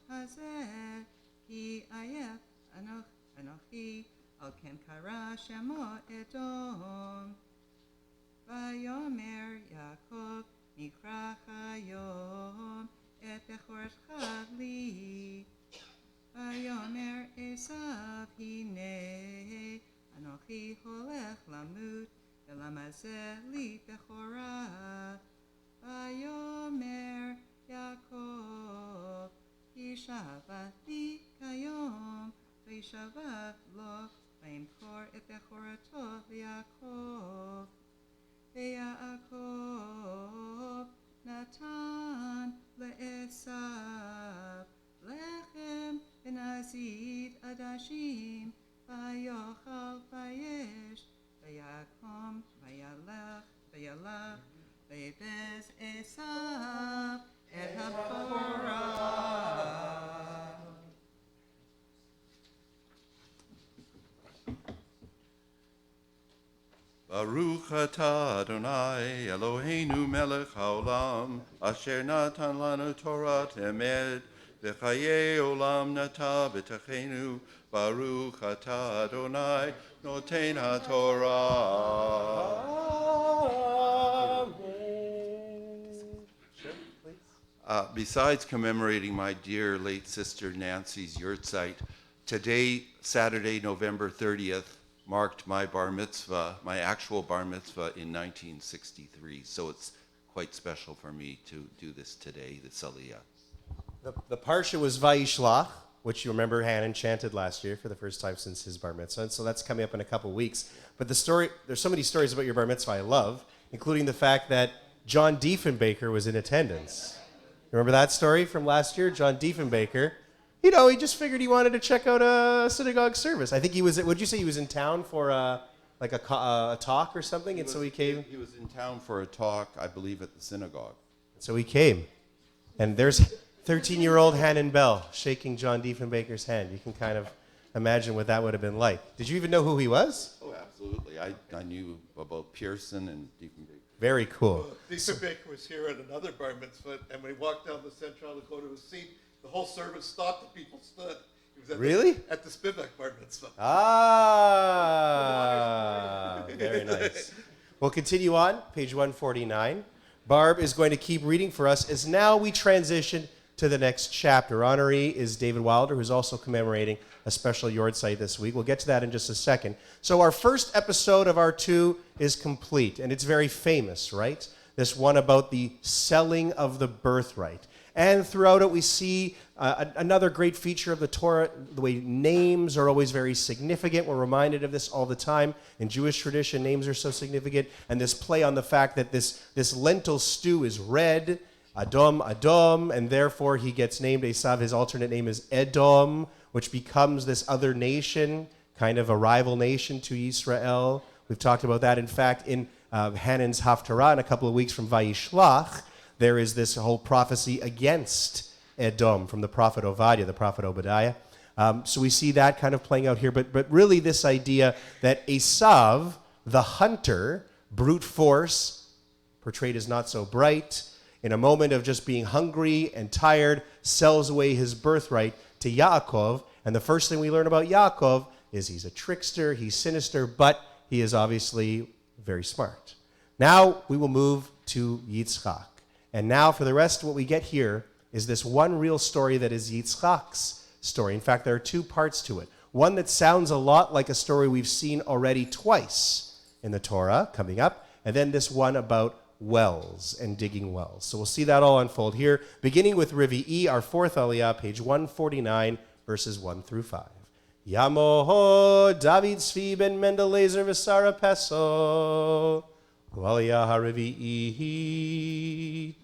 hazeh ki ayef anochi al ken kara shemo Edom. Vayomer Yaakov nikra chayom et bechorecha li. Vayomer Esav hine anochi holech lamut velamazeh li bechora. Vayomer Yaakov yishavat li kayom v'yishavat lo v'yimkor et bechorato v'Yaakov. V'Yaakov natan le'Esav lechem v'nazid adashim v'yochal v'yesh v'yakom v'yalach v'yivez Esav et ha'porah. Baruch atah Adonai Eloheinu melech haolam asher natan lanu Torah emet v'chayei olam nata b'tachenu. Baruch atah Adonai noten HaTorah. Besides commemorating my dear late sister Nancy's yurtzeit, today, Saturday, November 30th, marked my bar mitzvah, my actual bar mitzvah in 1963. So it's quite special for me to do this today, this aliyah. The parsha was Vayishlach, which you remember Hanan chanted last year for the first time since his bar mitzvah. And so that's coming up in a couple weeks. But the story, there's so many stories about your bar mitzvah I love, including the fact that John Diefenbaker was in attendance. Remember that story from last year? John Diefenbaker. You know, he just figured he wanted to check out a synagogue service. I think he was, would you say he was in town for a talk or something? And so he came? He was in town for a talk, I believe, at the synagogue. So he came. And there's 13-year-old Hanan Bell shaking John Diefenbaker's hand. You can kind of imagine what that would have been like. Did you even know who he was? Oh, absolutely. I knew about Pearson and Diefenbaker. Very cool. Diefenbaker was here at another bar mitzvah, and when he walked down the central to go to his seat, the whole service stopped and people stood. He was at Really? at the Spivak bar mitzvah. Ah, very nice. We'll continue on, page 149. Barb is going to keep reading for us as now we transition to the next chapter. Honoree is David Wilder, who's also commemorating a special yahrzeit this week. We'll get to that in just a second. So our first episode of our two is complete, and it's very famous, right? This one about the selling of the birthright. And throughout it, we see another great feature of the Torah, the way names are always very significant. We're reminded of this all the time. In Jewish tradition, names are so significant. And this play on the fact that this lentil stew is red, Adom, and therefore he gets named Esav. His alternate name is Edom, which becomes this other nation, kind of a rival nation to Israel. We've talked about that. In fact, in Hanan's Haftarah, in a couple of weeks from Vayishlach, there is this whole prophecy against Edom from the prophet Obadiah, the prophet Obadiah. So we see that kind of playing out here. But really this idea that Esav, the hunter, brute force, portrayed as not so bright, in a moment of just being hungry and tired, sells away his birthright to Yaakov. And the first thing we learn about Yaakov is he's a trickster, he's sinister, but he is obviously very smart. Now we will move to Yitzchak. And now for the rest, what we get here is this one real story that is Yitzchak's story. In fact, there are two parts to it. One that sounds a lot like a story we've seen already twice in the Torah, coming up, and then this one about wells and digging wells. So we'll see that all unfold here, beginning with Rivi'i, our fourth Aliyah, page 149, verses 1 through 5. Yamoho David Tzvi ben Mendel Lezer v'Sara Peso Aliyah HaRivi'it.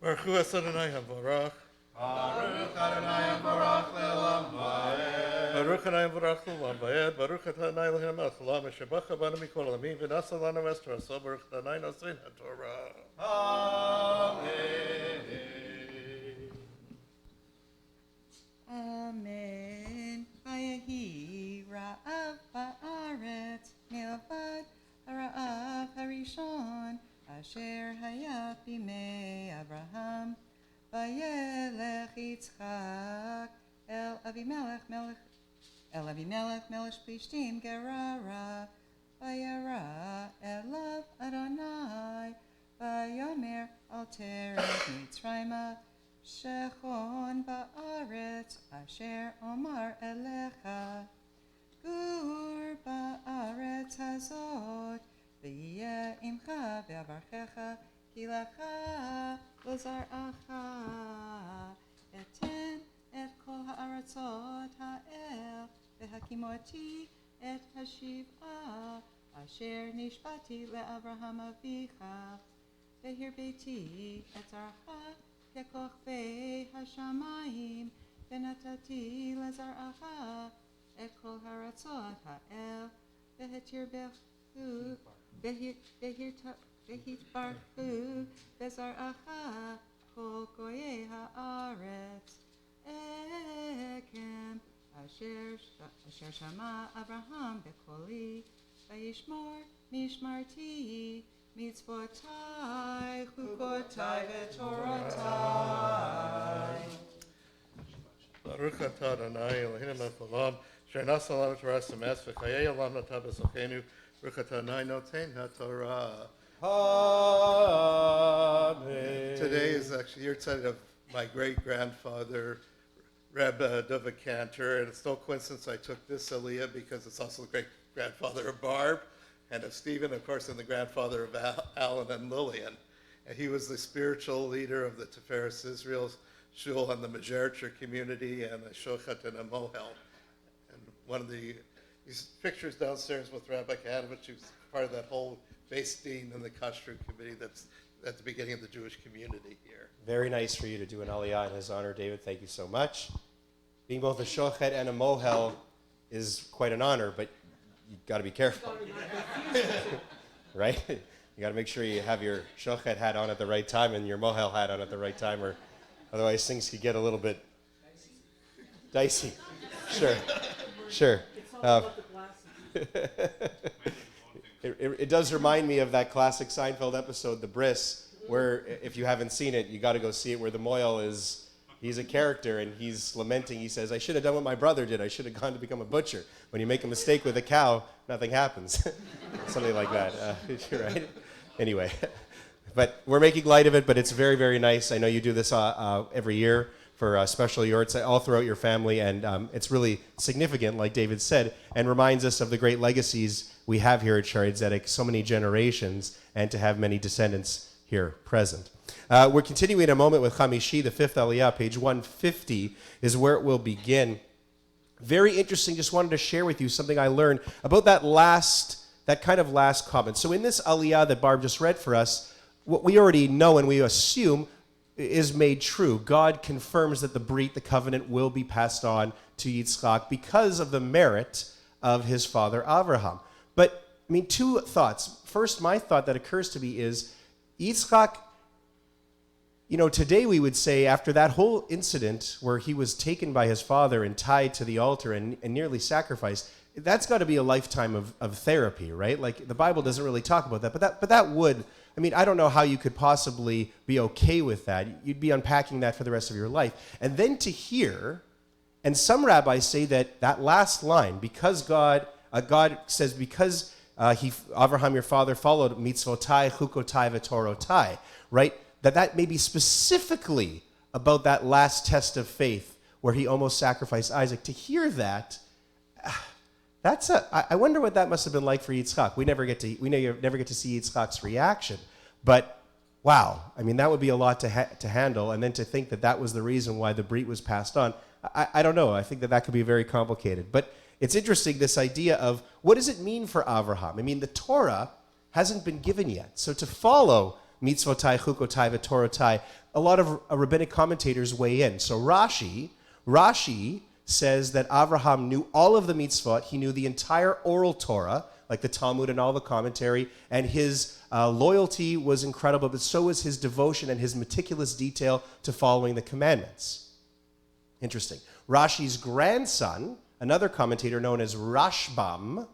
Baruch Hu Adonai HaVorach. Baruch Adonai HaVorach Le'olam Va'ed. Baruch Adonai HaVorach Le'olam Va'ed. Baruch Adonai Eloheinu melech haolam asher bacha banu mikol olamim v'nasa lanu es Toraso. Baruch Adonai nosein haTorah. Amen. Amen. Vayehi ra'av ba'aretz milvad hara'av harishon asher haya bimei Abraham vayelech Yitzchak el Avimelech melech Plishtim Gerara vayara elav Adonai vayomer al terech Mitzrayma Shechon ba'aretz asher omar elecha gur ba'aretz hazot v'yeh imcha v'avarchecha ki lecha lo zar'acha eten et kol ha'aratzot ha'el v'hakimoti et hashiv'a asher nishbati le'Avraham avicha v'hir beiti et zar'acha ככוכבי השמיים, ונתתי לזרעך את כל ארצות האל, והתברכו בזרעך כל גויי הארץ. אקם אשר שמע אברהם בקולי, וישמור משמרתי מצוותיי, חוקותיי ותורותיי. Baruch atah Adonai Eloheinu melech haolam asher nasa lanu Torah semes v'chayei olam nata b'sochenu. Baruch atah Adonai noten haTorah. Amen. Today is actually your side of my great-grandfather, Rebbe Dova Cantor, and it's no coincidence I took this Aliyah because it's also the great-grandfather of Barb and of Stephen, of course, and the grandfather of Alan and Lillian. And he was the spiritual leader of the Tiferes Israel Shul and the Majercher community and the Shochet and a Mohel. And one of these pictures downstairs with Rabbi Kanovich, who's part of that whole Beis Din and the Kashrut committee that's at the beginning of the Jewish community here. Very nice for you to do an Aliyah in his honor, David. Thank you so much. Being both a Shochet and a Mohel is quite an honor, but you've got to be careful. Right? You got to make sure you have your Shochet hat on at the right time and your Mohel hat on at the right time, or otherwise things could get a little bit dicey. Sure. It does remind me of that classic Seinfeld episode, The Bris, where if you haven't seen it, you got to go see it, where the Mohel he's a character and he's lamenting. He says, I should have done what my brother did. I should have gone to become a butcher. When you make a mistake with a cow, nothing happens. Something like that, right? Anyway, but we're making light of it, but it's very, very nice. I know you do this every year for special yurts all throughout your family, and it's really significant, like David said, and reminds us of the great legacies we have here at Shaarei Tzedek, so many generations, and to have many descendants here present. We're continuing in a moment with Chamishi, the fifth Aliyah, page 150 is where it will begin. Very interesting, just wanted to share with you something I learned about that kind of last comment. So in this Aliyah that Barb just read for us, what we already know and we assume is made true. God confirms that the Brit, the covenant, will be passed on to Yitzchak because of the merit of his father Avraham. But, I mean, two thoughts. First, my thought that occurs to me is Yitzchak, today we would say after that whole incident where he was taken by his father and tied to the altar and nearly sacrificed, that's got to be a lifetime of therapy, right? Like, the Bible doesn't really talk about that, but that would... I mean, I don't know how you could possibly be okay with that. You'd be unpacking that for the rest of your life. And then to hear, and some rabbis say that last line, because God says, because Avraham, your father, followed mitzvotai, chukotai, v'torotai, right? That may be specifically about that last test of faith where he almost sacrificed Isaac. To hear that, I wonder what that must have been like for Yitzchak. We never get to see Yitzchak's reaction, but wow, I mean, that would be a lot to handle, and then to think that was the reason why the Brit was passed on. I don't know. I think that could be very complicated, but it's interesting, this idea of what does it mean for Avraham? I mean, the Torah hasn't been given yet, so to follow mitzvotai, chukotai, v'torotai, a lot of rabbinic commentators weigh in. So Rashi says that Avraham knew all of the mitzvot. He knew the entire oral Torah, like the Talmud and all the commentary, and his loyalty was incredible, but so was his devotion and his meticulous detail to following the commandments. Interesting. Rashi's grandson, another commentator known as Rashbam,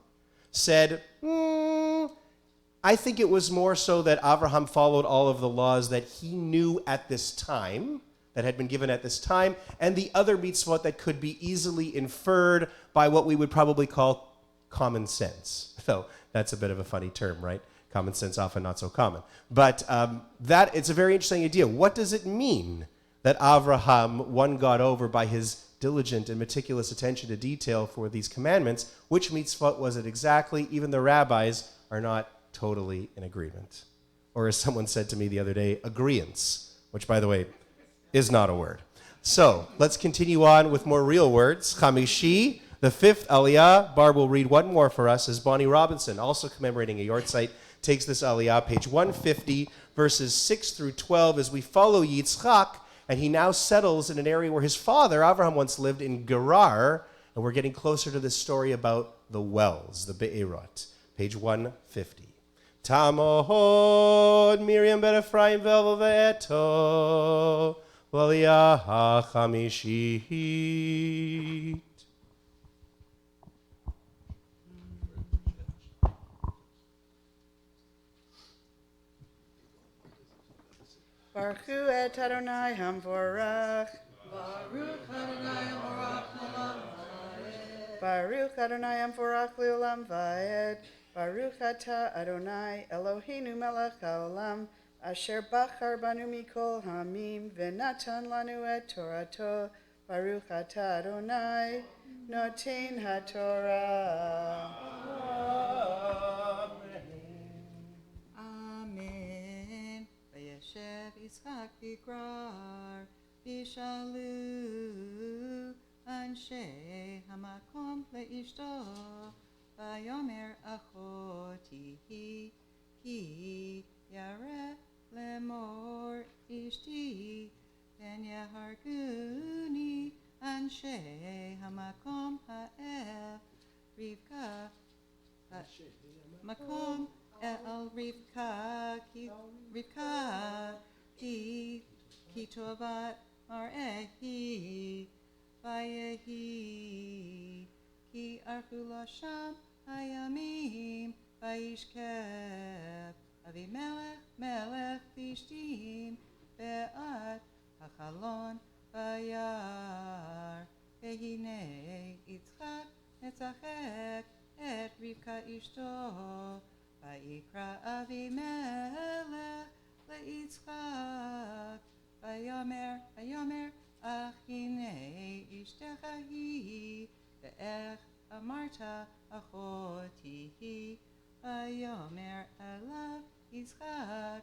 said, I think it was more so that Avraham followed all of the laws that he knew at this time, that had been given at this time, and the other mitzvot that could be easily inferred by what we would probably call common sense. So that's a bit of a funny term, right? Common sense, often not so common. But it's a very interesting idea. What does it mean that Avraham won God over by his diligent and meticulous attention to detail for these commandments? Which mitzvot was it exactly? Even the rabbis are not totally in agreement. Or as someone said to me the other day, agreeance, which, by the way, is not a word. So let's continue on with more real words. Chamishi, the fifth Aliyah. Barb will read one more for us as Bonnie Robinson, also commemorating a yortzeit, takes this Aliyah, page 150, verses 6 through 12, as we follow Yitzchak, and he now settles in an area where his father, Avraham, once lived in Gerar, and we're getting closer to this story about the wells, the Be'erot, page 150. Tamohod Miriam ben Ephraim vel ve'eto L'Aliyah HaChamishit. Baruch hu et Adonai Hamvorach. Baruch Adonai Hamvorach L'olam Va'ed. Baruch Adonai Hamvorach L'olam Va'ed. Baruch atah Adonai Eloheinu melech haolam asher bachar banu mikol hamim v'natan lanu et Torato. Baruch atah Adonai noten haTorah. Amen. Vayeshev Yitzchak bigrar vishalu anshe hamakom leishto. Vayomer achoti ki yareh lemor ishti ben yaharguni anshe hamakom ha'el Rivka makom el Rivka ki tovat marehi vayehi ki archu lasham hayamim vayishkef Avimelech melech tishtim be'at hachalon vayar vehine Yitzchak netzachek et Rivka ishto vayikra Avimelech leYitzchak vayomer achine ishtecha hi ve'ech אמרת אחותי היא, ויאמר אליו יצחק,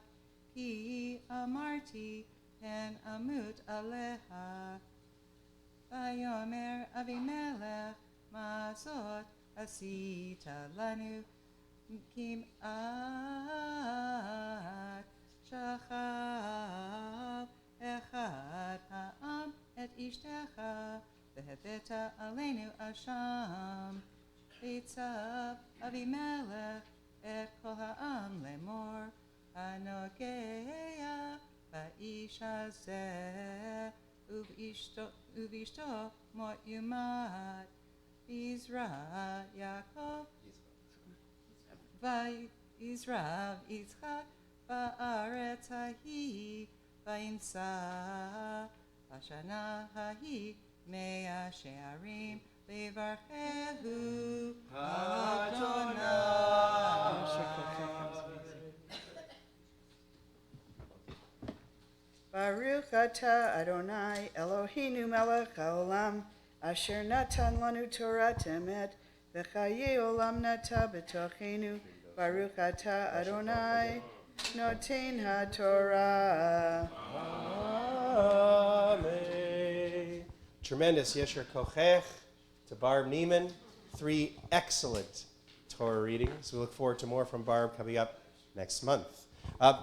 כי אמרתי פן אמות עליה. ויאמר אבימלך, מה זאת עשית לנו, כמעט שכב אחד העם את אשתך, והבאת עלינו אשם. ויצב אבימלך את כל העם לאמור, הנוגע באיש הזה ובאשתו מות יומת. ויזרע יעקב ויזרע יצחק בארץ ההיא, וימצא בשנה ההיא 100 שערים, ויברכהו אדוני. Baruch atah Adonai Eloheinu melech haolam, asher natan lanu Torah emet, v'chaye olam nata b'tochenu. Baruch atah Adonai noten haTorah. Amen. Tremendous Yesher Kochech to Barb Neiman. 3 excellent Torah readings. We look forward to more from Barb coming up next month.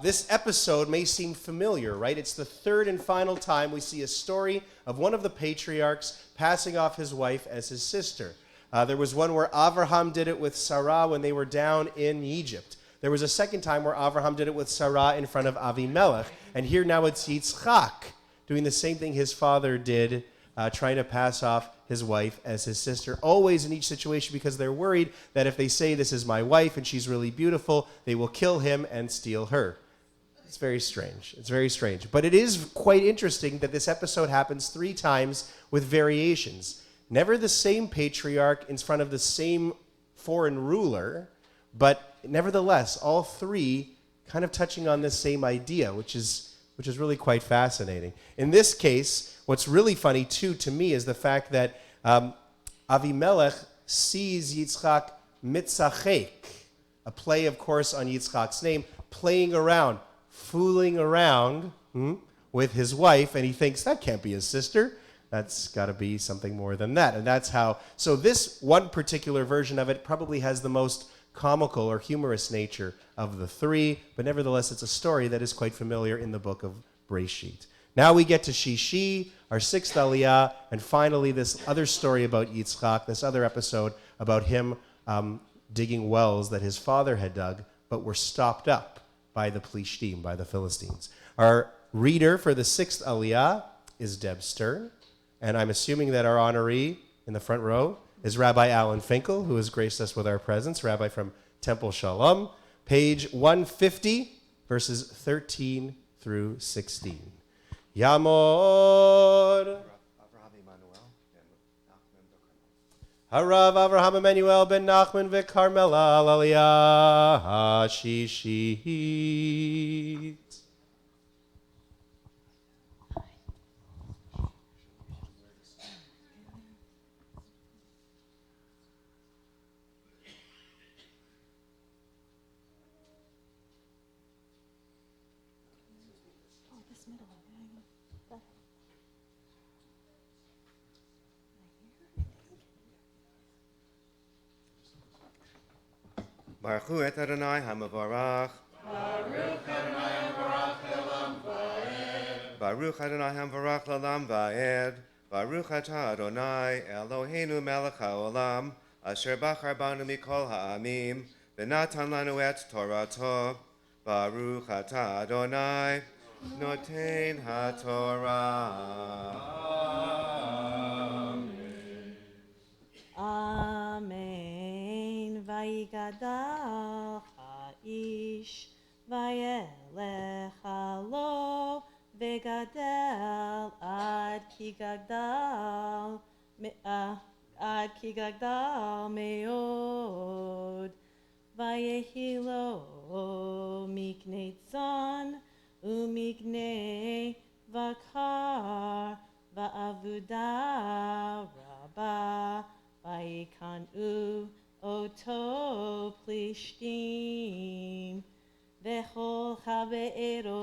This episode may seem familiar, right? It's the third and final time we see a story of one of the patriarchs passing off his wife as his sister. There was one where Avraham did it with Sarah when they were down in Egypt. There was a second time where Avraham did it with Sarah in front of Avimelech. And here now it's Yitzchak doing the same thing his father did, trying to pass off his wife as his sister. Always in each situation, because they're worried that if they say this is my wife and she's really beautiful, they will kill him and steal her. It's very strange. It's very strange. But it is quite interesting that this episode happens 3 times with variations. Never the same patriarch in front of the same foreign ruler, but nevertheless, all 3 kind of touching on this same idea, which is really quite fascinating. In this case, what's really funny, too, to me, is the fact that Avimelech sees Yitzchak mitzachek, a play, of course, on Yitzchak's name, playing around, fooling around with his wife, and he thinks, that can't be his sister. That's got to be something more than that. And that's how... So this one particular version of it probably has the most comical or humorous nature of the 3, but nevertheless, it's a story that is quite familiar in the book of Breshit. Now we get to Shishi, our 6th Aliyah, and finally this other story about Yitzchak, this other episode about him digging wells that his father had dug, but were stopped up by the Plishtim, by the Philistines. Our reader for the 6th Aliyah is Deb Stern, and I'm assuming that our honoree in the front row is Rabbi Alan Finkel, who has graced us with our presence, Rabbi from Temple Shalom, page 150, verses 13 through 16. Yamod. Harav Avraham Emmanuel ben Nachman v'Carmela Aliyah Hashishit. Baruch et Adonai HaMavarach. Baruch Adonai HaMavarach L'Olam Va'ed. Baruch atah Adonai Eloheinu melech haolam, asher bachar banu mikol ha'amim, v'natan lanu et Torato. Baruch atah Adonai noten haTorah. Amen. Vayigadal ha'ish, vayelech halo, vegadel ad ki gagdal meod. Vayehi lo miknei tzon umiknei vakar va'avuda rabba. ויקנאו אותו פלישתים, וכל הבארות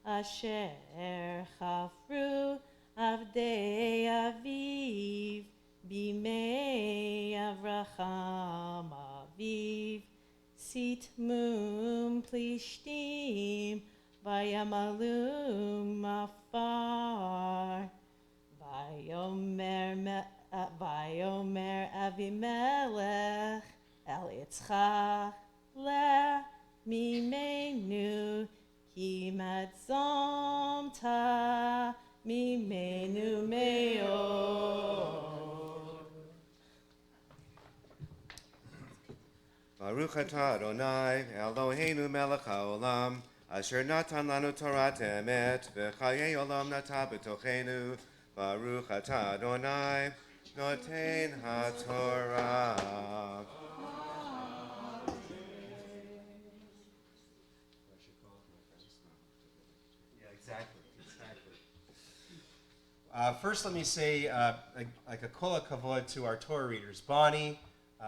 אשר חפרו עבדי אביו בימי אברהם אביו, סיתמום פלישתים וימלום עפר. ויאמר אבימלך אל יצחק, לך ממנו כי מצומת ממנו מאוד. Baruch atah Adonai, Eloheinu melech haolam, asher natan lanu Torat emet, v'chayei olam nata b'tochenu. Baruch atah Adonai, noten haTorah. Yeah, exactly. First, let me say like a kol hakavod to our Torah readers, Bonnie,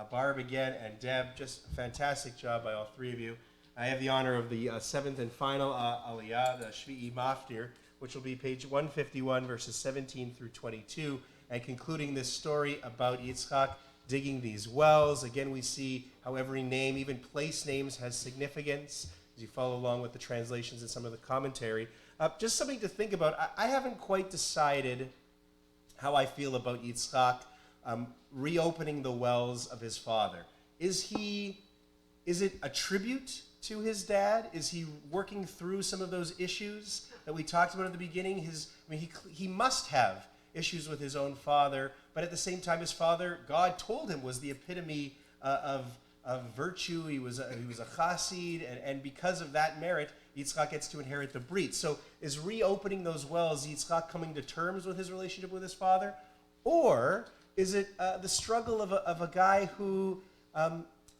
Barb again, and Deb. Just a fantastic job by all three of you. I have the honor of the seventh and final aliyah, the Shvi'i Maftir, which will be page 151, verses 17 through 22, and concluding this story about Yitzchak digging these wells. Again, we see how every name, even place names, has significance as you follow along with the translations and some of the commentary. Just something to think about. I haven't quite decided how I feel about Yitzchak reopening the wells of his father. Is it a tribute to his dad? Is he working through some of those issues that we talked about at the beginning? He must have issues with his own father, but at the same time, his father, God told him, was the epitome of virtue. He was a chassid, and because of that merit, Yitzchak gets to inherit the brit. So is reopening those wells Yitzchak coming to terms with his relationship with his father? Or is it the struggle of a guy who,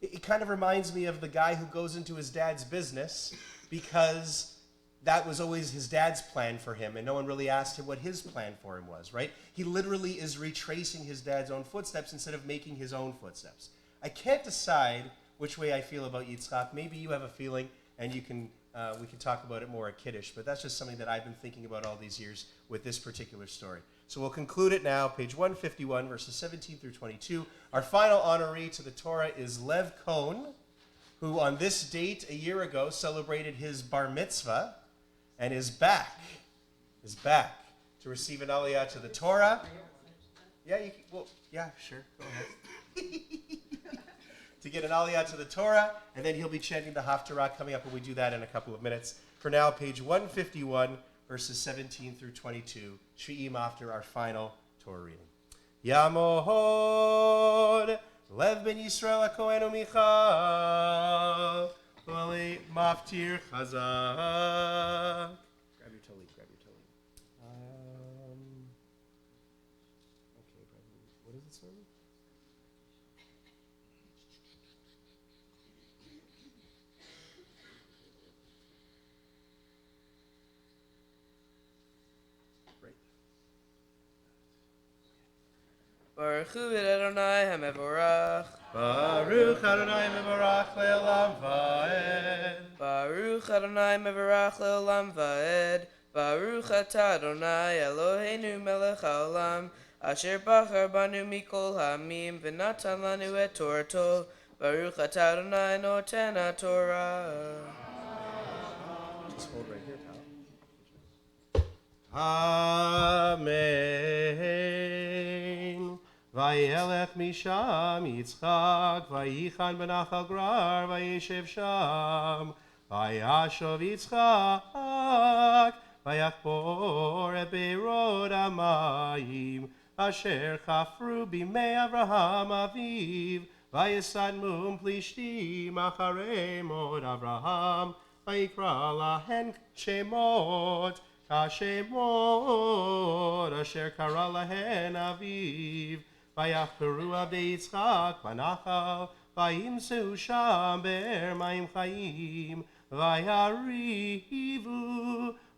it kind of reminds me of the guy who goes into his dad's business because that was always his dad's plan for him, and no one really asked him what his plan for him was, right? He literally is retracing his dad's own footsteps instead of making his own footsteps. I can't decide which way I feel about Yitzchak. Maybe you have a feeling, and we can talk about it more at Kiddush, but that's just something that I've been thinking about all these years with this particular story. So we'll conclude it now, page 151, verses 17 through 22. Our final honoree to the Torah is Lev Cohn, who on this date a year ago celebrated his bar mitzvah and is back to receive an aliyah to the Torah. Yeah, sure, go ahead. To get an aliyah to the Torah, and then he'll be chanting the Haftarah coming up, and we do that in a couple of minutes. For now, page 151, verses 17 through 22, Shvi'i Maftir, our final Torah reading. Yamohod Lev ben Yisrael HaKohen u'Michal V'alei Maftir Chazak. Grab your talit. Okay, what is it, sir? Baruch Hu Adonai HaMevorach. Baruch Adonai Mevorach Le'olam Va'ed. Baruch Adonai Mevorach Le'olam Va'ed. Baruch Atah Adonai Eloheinu melech haolam, asher bachar banu mikol ha'amim, v'natan lanu et Torato. Baruch Atah Adonai noten haTorah. Just hold right here, pal. Amen. Vayelech misham Yitzchak, vayichan benachal grar, vayeshev sham. Vayashov Yitzchak, vayachpor et beirod hamayim, asher chafru bimei Avraham aviv, vayesadmum plishtim acharei mod Avraham, vayikra lahen shemot, kashemot asher kara lahen aviv, vayachperu avdei Yitzchak banachal, vayimseu sham be'er mayim chayim, vayarivu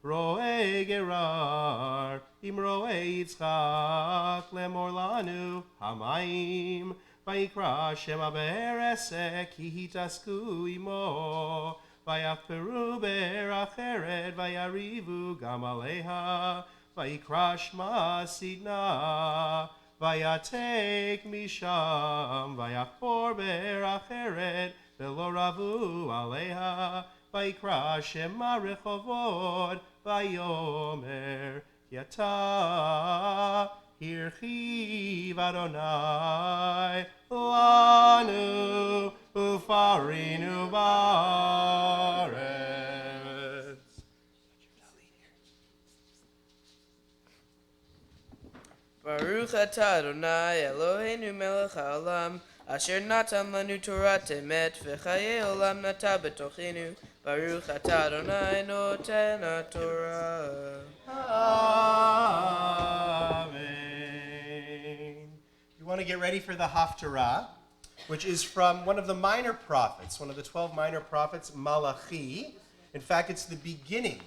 roe gerar, im roe Yitzchak, lemor lanu hamayim, vayikra shema be'eresek, ki hitasku imo, vayachperu be'eracheret, vayarivu gam aleha, vayikra shma sidna, vayatek misham, vayachpor be'eracheret, velo ravu aleha, vayikra shema rechovod, vayomer yata hirchiv Adonai lanu ufarinu baretz. Baruch atah Adonai Eloheinu melech haolam, asher natan lanu Torah emet, v'chayei olam nata betochenu. Baruch atah Adonai noten haTorah. Amen. You want to get ready for the Haftarah, which is from one of the minor prophets, one of the 12 minor prophets, Malachi. In fact, it's the beginning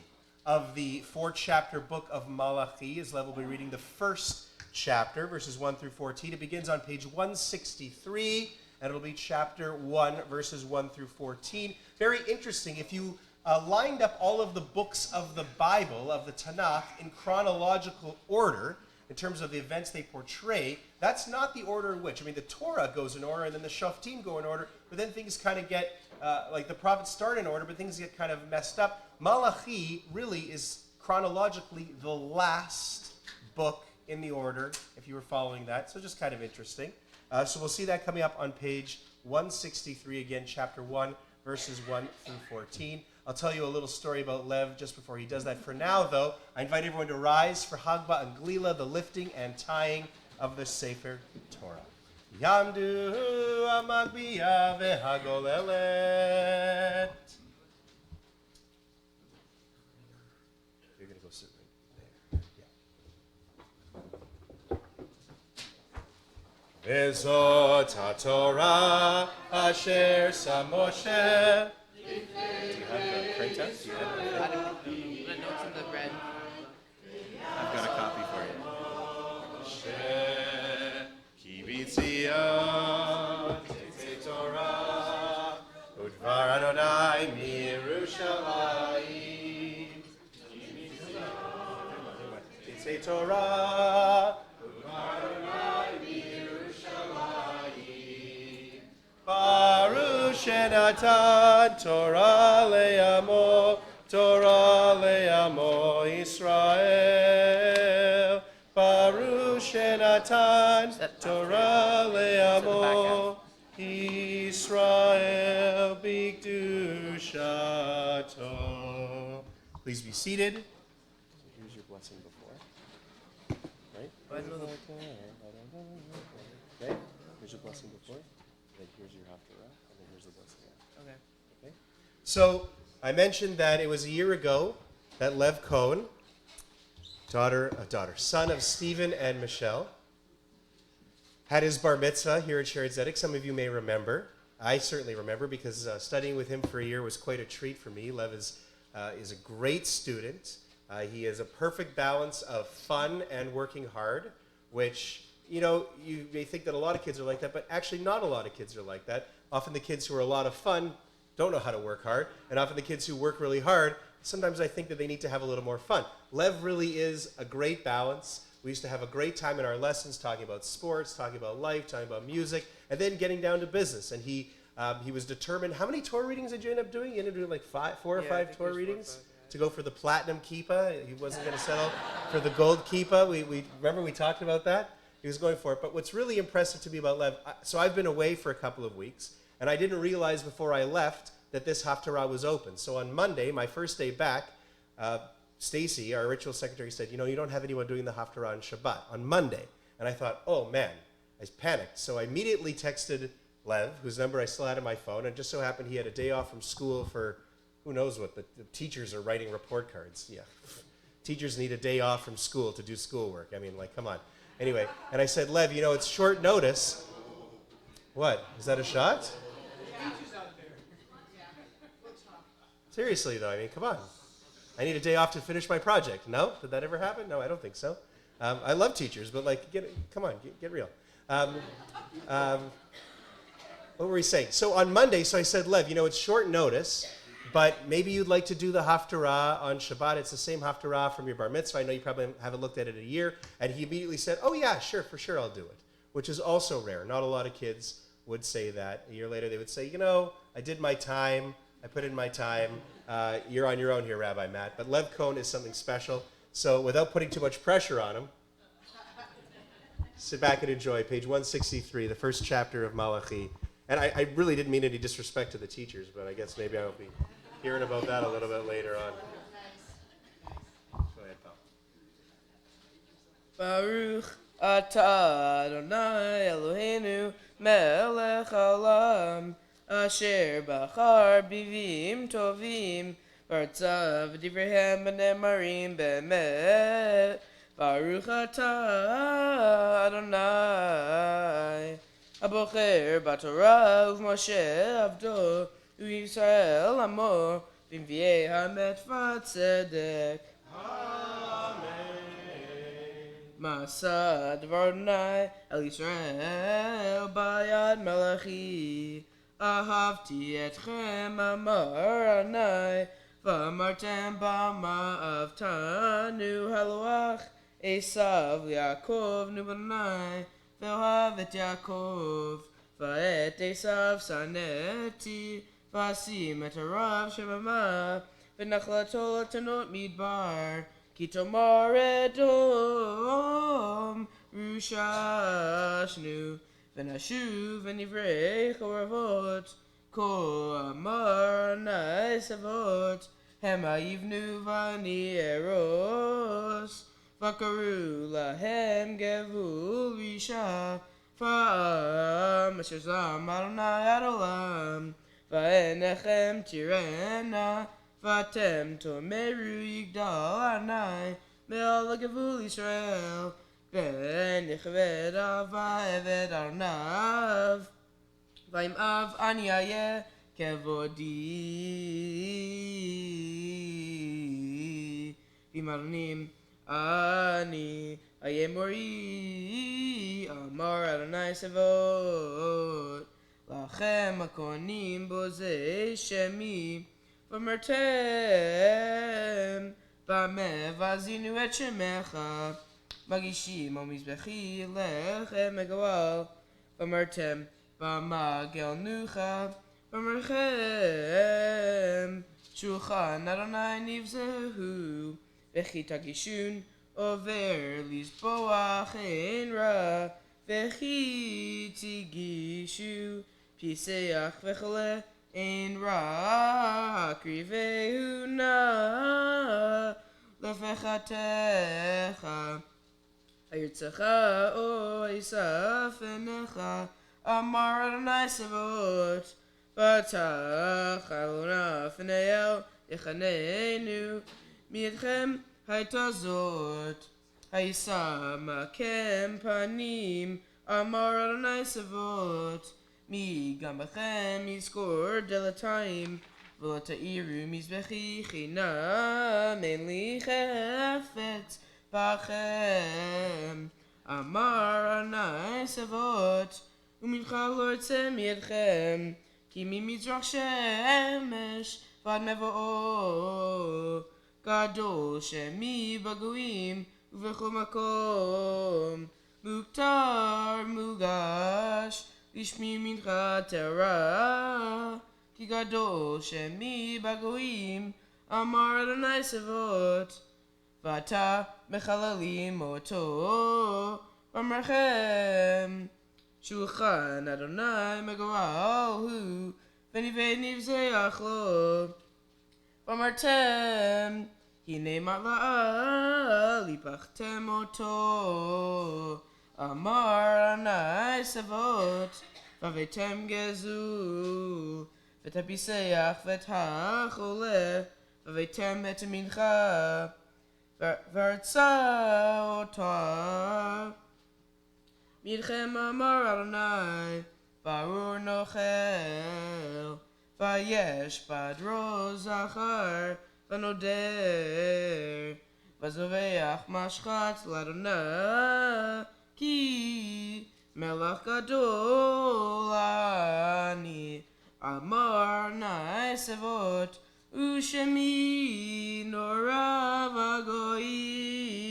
of the 4-chapter book of Malachi, as Lev will be reading the first chapter, verses 1 through 14. It begins on page 163, and it'll be chapter 1, verses 1 through 14. Very interesting. If you lined up all of the books of the Bible, of the Tanakh, in chronological order, in terms of the events they portray, that's not the order in which. I mean, the Torah goes in order, and then the Shoftim go in order, but then things kind of get, like the prophets start in order, but things get kind of messed up. Malachi really is chronologically the last book in the order, if you were following that. So just kind of interesting. So we'll see that coming up on page 163 again, chapter 1, verses 1 through 14. I'll tell you a little story about Lev just before he does that. For now, though, I invite everyone to rise for Hagba and Glila, the lifting and tying of the Sefer Torah. Yamdu amagbiya vehagolelet. You're going to go sit right there. Yeah. Vezot HaTorah asher sam Moshe. Do you have the printout? Do you have the printout? The notes in the red. I've got a copy for you. Kibitzion, Tetzei Torah, Udvar Adonai miYerushalayim. Tetzei Torah, Udvar Adonai miYerushalayim. Baruch Shenatan Torah le'amo Yisrael. Baruch Shenatan Torah le'amo Yisrael b'kedushato. Please be seated. Here's your blessing before. Right? Okay. Here's your blessing before. Then here's your Haftarah, and then here's the blessing after. Okay. So I mentioned that it was a year ago that Lev Cohen, son of Stephen and Michelle, had his bar mitzvah here at Shared Zedek. Some of you may remember. I certainly remember because studying with him for a year was quite a treat for me. Lev is a great student. He has a perfect balance of fun and working hard, which, you know, you may think that a lot of kids are like that, but actually not a lot of kids are like that. Often the kids who are a lot of fun don't know how to work hard, and often the kids who work really hard, sometimes I think that they need to have a little more fun. Lev really is a great balance. We used to have a great time in our lessons talking about sports, talking about life, talking about music, and then getting down to business. And he was determined. How many Torah readings did you end up doing? You ended up doing like four or five Torah readings to go for the platinum kippah. He wasn't going to settle for the gold kippah. We remember we talked about that. He was going for it. But what's really impressive to me about Lev, so I've been away for a couple of weeks, and I didn't realize before I left that this Haftarah was open. So on Monday, my first day back, Stacy, our ritual secretary, said, you know, you don't have anyone doing the Haftarah on Shabbat, on Monday. And I thought, oh man, I panicked. So I immediately texted Lev, whose number I still had on my phone, and just so happened he had a day off from school for who knows what, but the teachers are writing report cards. Yeah. Teachers need a day off from school to do schoolwork. I mean, like, come on. Anyway, and I said, Lev, you know, it's short notice. What? Is that a shot? Seriously, though, I mean, come on. I need a day off to finish my project. No? Did that ever happen? No, I don't think so. I love teachers, but like, come on, get real. What were we saying? So on Monday, I said, Lev, it's short notice, but maybe you'd like to do the Haftarah on Shabbat. It's the same Haftarah from your bar mitzvah. I know you probably haven't looked at it in a year. And he immediately said, oh yeah, sure, for sure I'll do it, which is also rare. Not a lot of kids would say that. A year later, they would say, I did my time. I put in my time. You're on your own here, Rabbi Matt. But Lev Cohn is something special. So without putting too much pressure on him, sit back and enjoy page 163, the first chapter of Malachi. And I really didn't mean any disrespect to the teachers, but I guess maybe I'll be hearing about that a little bit later on. Go ahead, pal. Baruch atah Adonai Eloheinu melech haolam asher bachar bivim tovim v'artzav divrehem b'nemarim be'emet Baruch atah Adonai הבוחר בתורה ובמשה עבדו ובישראל עמו בנביאי האמת והצדק. מעשה דבר אדוני אל ישראל ביד מלאכי אהבתי אתכם אמר אדוני ואמרתם במה אהבתנו הלוח עשיו ליעקב נו בני ואוהב את יעקב, ואת עשיו שנאתי, ואשים את הרב שממה, ונחלתו לתנות מדבר, כי תאמר אדום, רוששנו, ונשוב ונברא חורבות, כה אמר אדוני צבאות, המה יבנו ואני ארוס. וקראו להם גבול רישה, פעם אשר זעם אדוני עד עולם, ועיניכם תראנה, ואתם תאמרו יגדל אדוני מעל הגבול ישראל, פן יכבד אב ועבד ארנב, וימאב אני אהיה כבודי. במרנים אני אהיה מורי, אמר אדוני צבאות, לכם הכהנים בוזי שמי, ואמרתם, במה ועשינו את שמך, מגישים על מזבחי לחם מגואל, ואמרתם, במה גאלנוך, ואמרכם, שולחן אדוני נבזהו, וכי תגישון עובר לזבוח אין רע, וכי תגישו פיסח וכלה אין רע, הקריבהו נא לפחתך, הירצך או יסף עיניך, אמר אדוני צבאות, פתח אלוהיו פניהו יחננו, מידכם הייתה זאת, הישמכם פנים, אמר אדוני צבאות, מי גם בכם יזכור דלתיים, ולא תאירו מזבחי חינם, אין לי חפץ בכם, אמר אדוני צבאות, ומנחה לא ארצה מידכם, כי ממזרח שמש ועד מבואו, גדול שמי בגויים ובכל מקום, מוכתר מוגש לשמי מנחה טהרה, כי גדול שמי בגויים, אמר אדוני צבאות, ועתה מחללים אותו, ואמרכם, שולחן אדוני מגואל הוא, ונביא נבזח לו. ואמרתם, הנה מעלה, ליפחתם אותו, אמר אדוני צבאות, והבאתם גזול, ואת הפיסח ואת החולה, והבאתם את המנחה, והרצה אותה. מידכם אמר אדוני, ברור נוכל, ויש בדרו זכר, ונודר, וזובח משחת לאדוני, כי מלך גדול אני, אמר נאי סבות, ושמי נורא בגויים.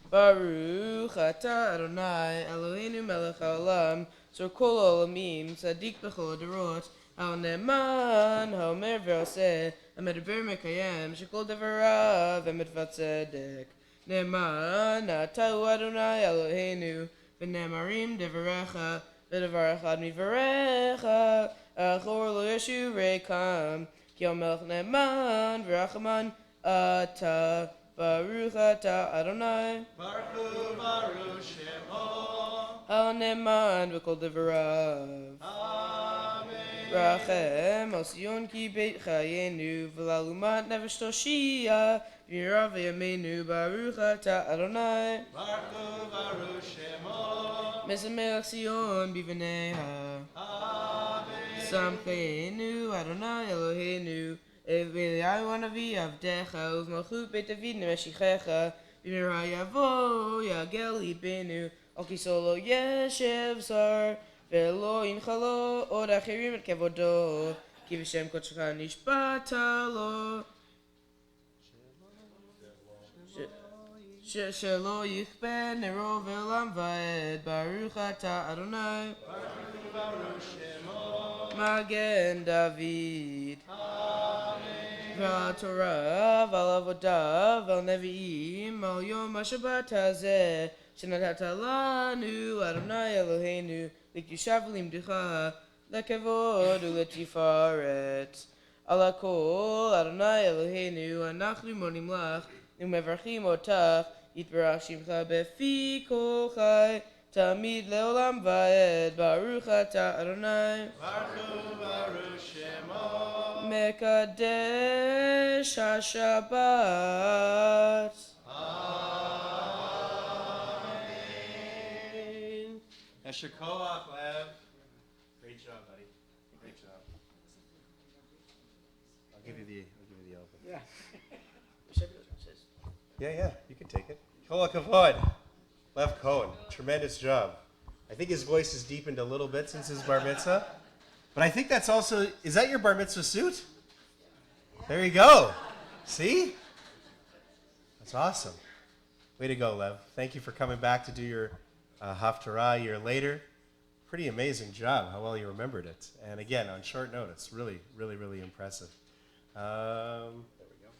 Baruch atah Adonai Eloheinu melech haolam, tzor kol olamim, tzadik b'chol dorot, ha'neman, ha'omer v'oseh, ha'medaber mekayem, shekol devarav v'mitvatzedek. Neman atah Adonai Eloheinu, v'nemarim devarecha, v'devar echad mivarecha, achor lo yeshu rekam, ki melech neman v'rachaman atah. Baruch atah Adonai, Baruch Shemo, Ha'neman v'kol devarav. Amen. Rachem al Sion ki beit chayenu, v'lalumat nefesh toshia, v'yirav v'yameinu. Baruch atah Adonai, Baruch Shemo, Mesamech Sion b'vneha. Amen. Samchenu Adonai Eloheinu, Eliyahu Hanavi Avdecha, Uv'malchut Beit David Nemeshichecha, B'mira Yavo Yagel Libenu, Al Kiso Lo Yeshev Zar, Ve'lo Yinchalo Od Achirim Et Kevodo, Ki V'Shem Kodshecha Nishbata Lo, Shelo Yichbe Nero Ve'olam Va'ed. Baruch atah Adonai, Baruch Shemo, Magen David. ועל התורה ועל העבודה ועל נביאים על יום השבת הזה שנתת לנו אדוני אלוהינו לקדושה ולמדך לכבוד ולתפארת. על הכל אדוני אלוהינו אנחנו מונים לך ומברכים אותך, יתברך שמך בפי כל חי תמיד לעולם ועד. ברוך אתה אדוני Baruch Shemo, מקדש השבת. Amen. Esher Koach, Lev. Great job, buddy. Great job. I'll give you the open. Yeah. Yeah, you can take it. Kol hakavod. Lev Cohen, tremendous job. I think his voice has deepened a little bit since his bar mitzvah. But I think that's also, is that your bar mitzvah suit? There you go. See? That's awesome. Way to go, Lev. Thank you for coming back to do your Haftarah a year later. Pretty amazing job, how well you remembered it. And again, on short notice, really, really, really impressive. There we go.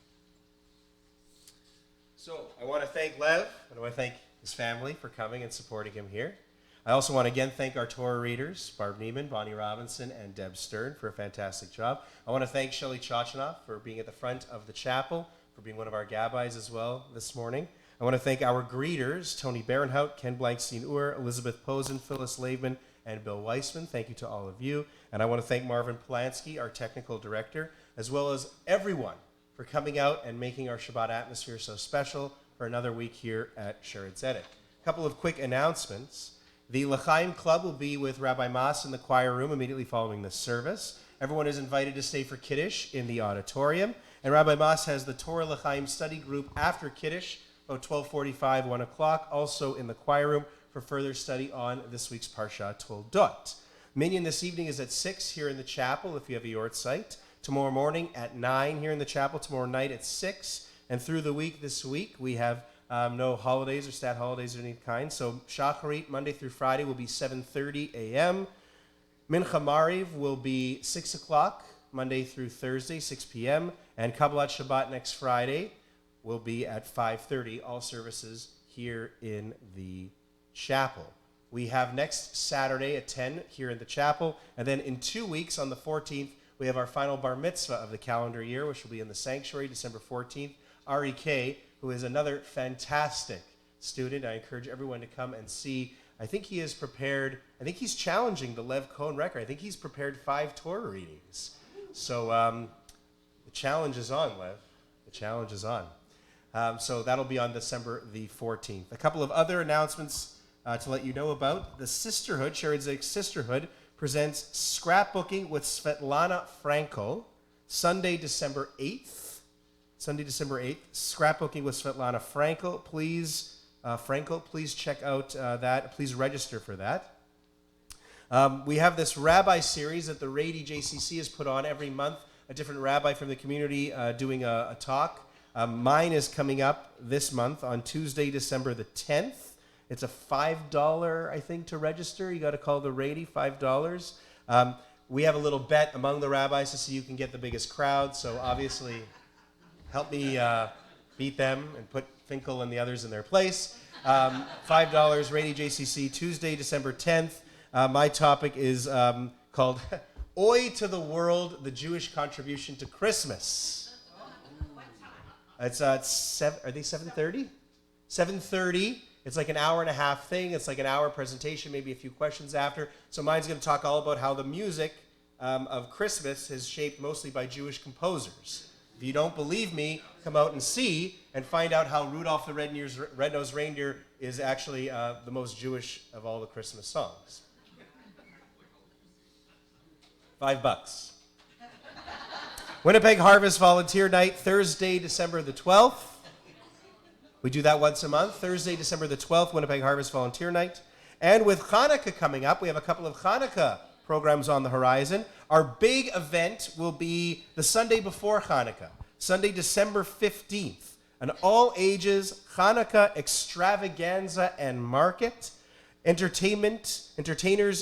So I want to thank Lev, and I want to thank his family for coming and supporting him here. I also want to again thank our Torah readers, Barb Neiman, Bonnie Robinson, and Deb Stern for a fantastic job. I want to thank Shelley Chachanoff for being at the front of the chapel, for being one of our gabbis as well this morning. I want to thank our greeters, Tony Barenhout, Ken Blankstein-Ur, Elizabeth Posen, Phyllis Laveman, and Bill Weissman. Thank you to all of you. And I want to thank Marvin Polanski, our technical director, as well as everyone for coming out and making our Shabbat atmosphere so special for another week here at Sheretz Tzedek. A couple of quick announcements. The L'chaim Club will be with Rabbi Mas in the choir room immediately following the service. Everyone is invited to stay for Kiddush in the auditorium. And Rabbi Mas has the Torah L'chaim study group after Kiddush, about 12:45, 1 o'clock, also in the choir room for further study on this week's Parsha Toldot. Minyan this evening is at 6 here in the chapel if you have a Yort site. Tomorrow morning at 9 here in the chapel. Tomorrow night at 6. And through the week this week, we have no holidays or stat holidays of any kind. So Shacharit, Monday through Friday, will be 7:30 a.m. Mincha Mariv will be 6 o'clock, Monday through Thursday, 6 p.m. And Kabbalat Shabbat next Friday will be at 5:30. All services here in the chapel. We have next Saturday at 10 here in the chapel. And then in 2 weeks, on the 14th, we have our final bar mitzvah of the calendar year, which will be in the sanctuary, December 14th. R.E.K., who is another fantastic student. I encourage everyone to come and see. I think he is prepared. I think he's challenging the Lev Cohen record. I think he's prepared 5 Torah readings. So the challenge is on, Lev. The challenge is on. So that'll be on December the 14th. A couple of other announcements to let you know about. The Sisterhood, Sheretz Tzedek Sisterhood, presents Scrapbooking with Svetlana Frankel, Sunday, December 8th. Sunday, December 8th, Scrapbooking with Svetlana Frankel. Please, please check out that. Please register for that. We have this rabbi series that the Rady JCC has put on every month, a different rabbi from the community doing a talk. Mine is coming up this month on Tuesday, December the 10th. It's a $5, I think, to register. You got to call the Rady, $5. We have a little bet among the rabbis to see who can get the biggest crowd. So obviously, help me beat them and put Finkel and the others in their place. $5, Rady JCC, Tuesday, December 10th. My topic is called Oi to the World, the Jewish Contribution to Christmas. It's are they 7:30? 7:30. It's like an hour and a half thing. It's like an hour presentation, maybe a few questions after. So mine's going to talk all about how the music of Christmas is shaped mostly by Jewish composers. If you don't believe me, come out and see and find out how Rudolph the Red-Nosed Reindeer is actually the most Jewish of all the Christmas songs. $5. Winnipeg Harvest Volunteer Night, Thursday, December the 12th. We do that once a month. Thursday, December the 12th, Winnipeg Harvest Volunteer Night. And with Hanukkah coming up, we have a couple of Hanukkah programs on the horizon. Our big event will be the Sunday before Hanukkah, Sunday, December 15th, an all-ages Hanukkah extravaganza and market. Entertainers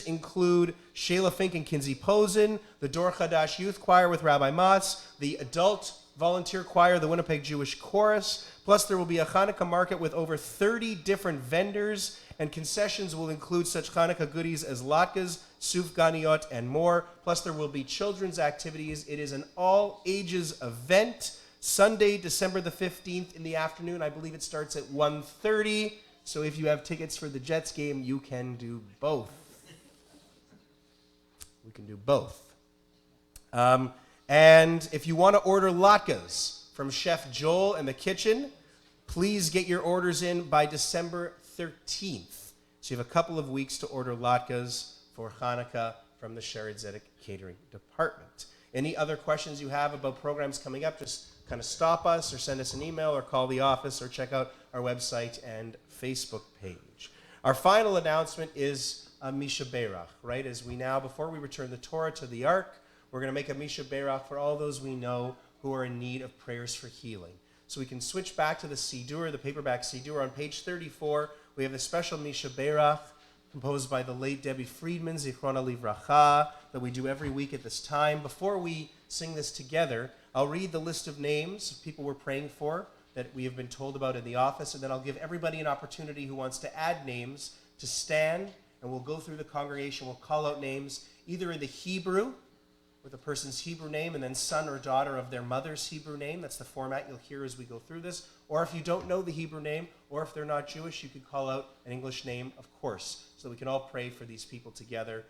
include Shayla Fink and Kinsey Posen, the Dor Chadash Youth Choir with Rabbi Motz, the Adult Volunteer Choir, the Winnipeg Jewish Chorus. Plus, there will be a Hanukkah market with over 30 different vendors, and concessions will include such Hanukkah goodies as latkes, sufganiyot, and more. Plus, there will be children's activities. It is an all-ages event. Sunday, December the 15th in the afternoon. I believe it starts at 1:30. So if you have tickets for the Jets game, you can do both. We can do both. And if you want to order latkes from Chef Joel in the kitchen, please get your orders in by December 13th. So you have a couple of weeks to order latkes for Hanukkah from the Shered Zedek Catering Department. Any other questions you have about programs coming up, just kind of stop us or send us an email or call the office or check out our website and Facebook page. Our final announcement is a Misha Berach, right? As we now, before we return the Torah to the Ark, we're going to make a Misha Berach for all those we know who are in need of prayers for healing. So we can switch back to the Siddur, the paperback Siddur. On page 34, we have a special Misha Berach composed by the late Debbie Friedman, Zichrona Livracha, that we do every week at this time. Before we sing this together, I'll read the list of names of people we're praying for that we have been told about in the office, and then I'll give everybody an opportunity who wants to add names to stand, and we'll go through the congregation. We'll call out names either in the Hebrew, with a person's Hebrew name, and then son or daughter of their mother's Hebrew name. That's the format you'll hear as we go through this. Or if you don't know the Hebrew name, or if they're not Jewish, you could call out an English name, of course, so we can all pray for these people together.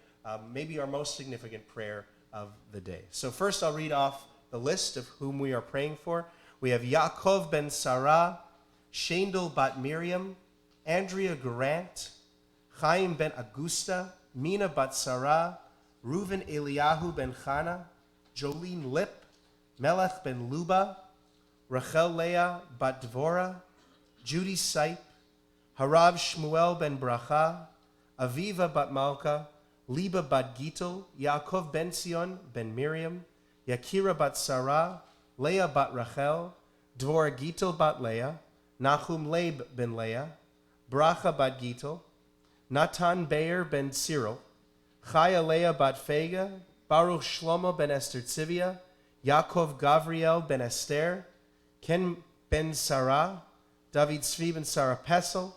Maybe our most significant prayer of the day. So first I'll read off the list of whom we are praying for. We have Yaakov ben Sarah, Shendel bat Miriam, Andrea Grant, Chaim ben Augusta, Mina bat Sarah, Reuven Eliyahu ben Chana, Jolene Lip, Melech ben Luba, Rachel Leah bat Dvora, Judy Sipe, Harav Shmuel ben Bracha, Aviva bat Malka, Liba bat Gittel, Yaakov ben Sion ben Miriam, Yakira bat Sarah, Leah bat Rachel, Dvora Gittel bat Leah, Nachum Leib ben Leah, Bracha bat Gittel, Natan Beir ben Cyril, Chaya Leah bat Fega, Baruch Shlomo ben Esther Tzivia, Yaakov Gavriel ben Esther, Ken ben Sarah, David Tzvi ben Sarah Pesel,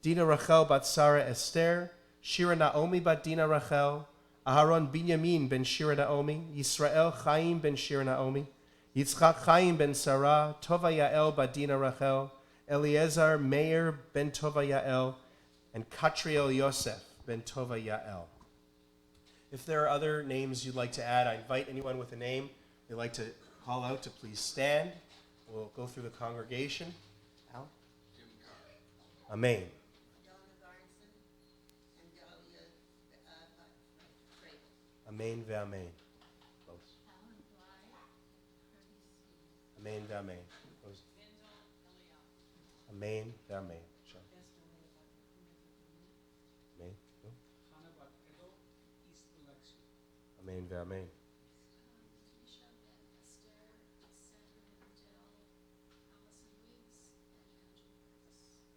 Dina Rachel bat Sarah Esther, Shira Naomi bat Dina Rachel, Aharon Binyamin ben Shira Naomi, Yisrael Chaim ben Shira Naomi, Yitzchak Chaim ben Sarah, Tova Yael bat Dina Rachel, Eliezer Meir ben Tova Yael, and Katriel Yosef ben Tova Yael. If there are other names you'd like to add, I invite anyone with a name they'd like to call out to please stand. We'll go through the congregation. Al? Amen. Amen ve'amen. Close. Amen ve'amen. Close. Amen ve'amen. Sure. Amen. Go. Amen ve'amen.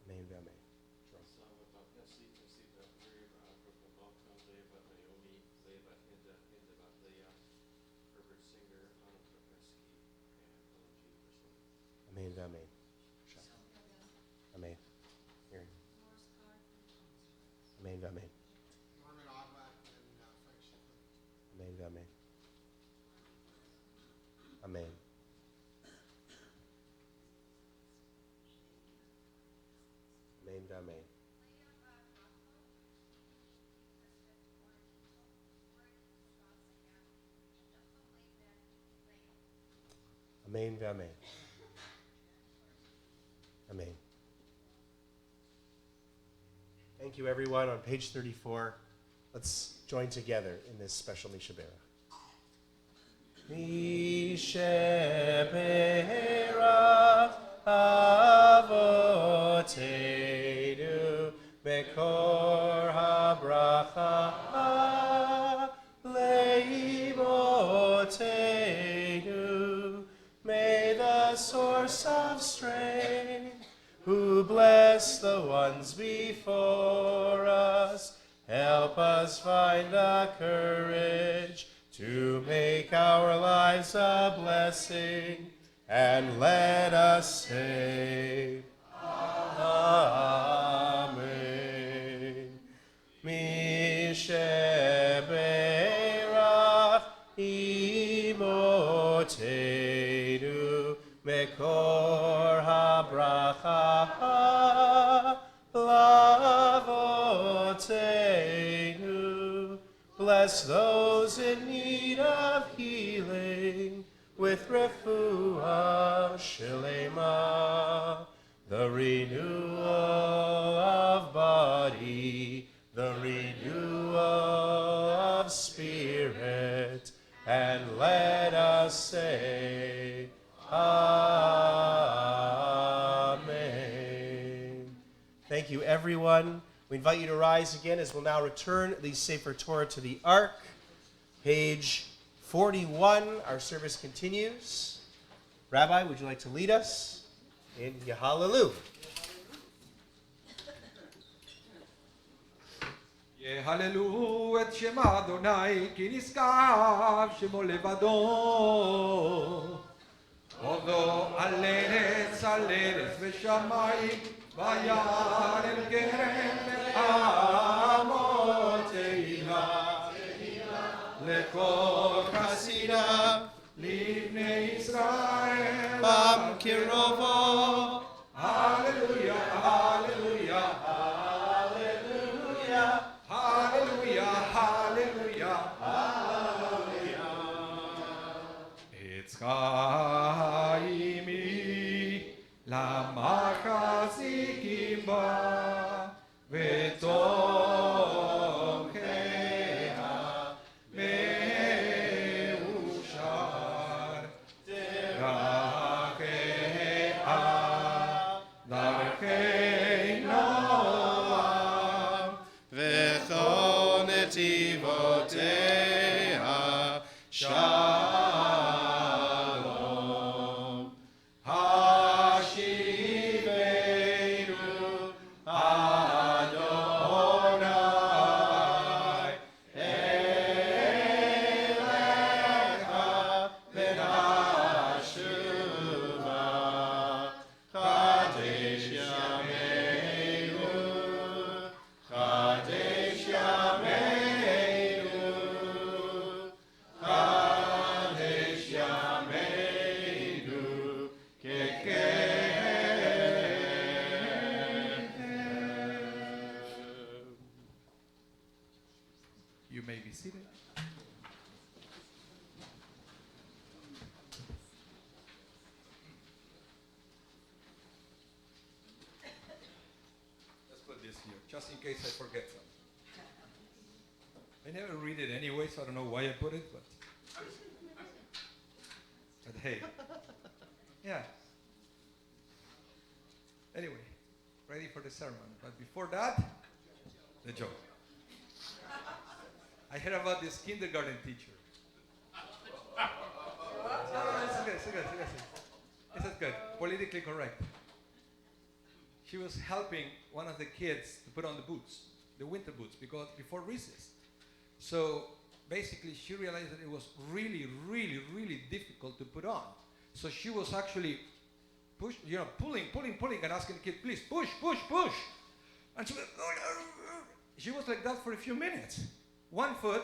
Amen ve'amen. Sure. Amen ve'amen. Sure. Amen. Here. Amen ve'amen. Amen ve'amen. Amen. Amen ve'amen. Amen ve'amen. Amen. Thank you, everyone. On page 34, let's join together in this special Misha Berach. Misha Berach Avoteinu Bekor HaBracha Leimotenu. May the source of strength, who bless the ones before us, help us find the courage to make our lives a blessing, and let us say, Amen. Mishe Berach Imotenu Mekor HaBracha Lavotenu. Bless those in need of healing with refuah shelema, the renewal of body, the renewal of spirit, and let us say, Amen. Thank you, everyone. We invite you to rise again as we'll now return the Sefer Torah to the Ark. Page 41, our service continues. Rabbi, would you like to lead us in Yehalelu? יהללו את שם אדוני כי נשגב שמו לבדו. הודו על ארץ ושמיים וירם גרם לעמו תהילה. לכל חסידה לבני ישראל עם קרובו. הללויה, הללויה, הללויה, הללויה, הללויה, הללויה. עץ חיימי למחזיקים בה ותומכיה מאושר. דרכי נועם וכל נתיבותיה שלום. השיבנו אדוני אליך ונשובה. קדש ימינו, קדש ימינו, קדש ימינו כקדם. You may be seated. Let's put this here, just in case I forget something. I never read it anyway, so I don't know why I put it, but hey, yeah. Anyway, ready for the sermon. But before that, the joke. I heard about this kindergarten teacher. It's good. This is good. Politically correct. She was helping one of the kids to put on the boots, the winter boots, because before recess. So basically, she realized that it was really, really, really difficult to put on. So she was actually pulling, and asking the kid, please, push. And she was like that for a few minutes. One foot,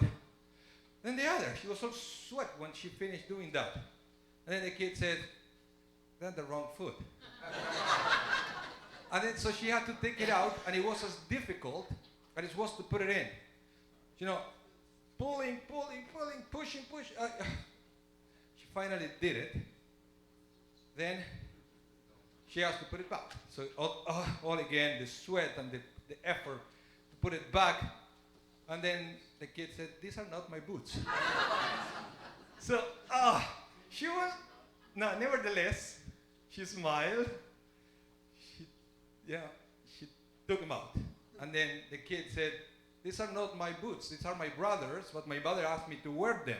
then the other. She was all sweat when she finished doing that. And then the kid said, that's the wrong foot. And then so she had to take it out, and it was as difficult as it was to put it in. Pulling, pushing. She finally did it. Then she has to put it back. So all again, the sweat and the effort to put it back. And then the kid said, these are not my boots. So she was, nevertheless, she smiled. She took them out. And then the kid said, these are not my boots, these are my brother's, but my brother asked me to wear them.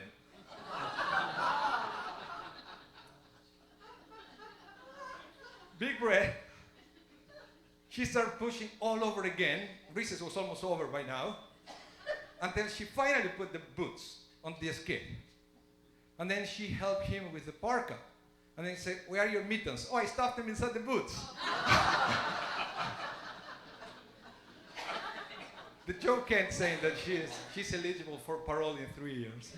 Big breath. She started pushing all over again. Recess was almost over by now. Until she finally put the boots on this kid. And then she helped him with the parka. And then he said, where are your mittens? Oh, I stuffed them inside the boots. The joke can't say that she's eligible for parole in 3 years.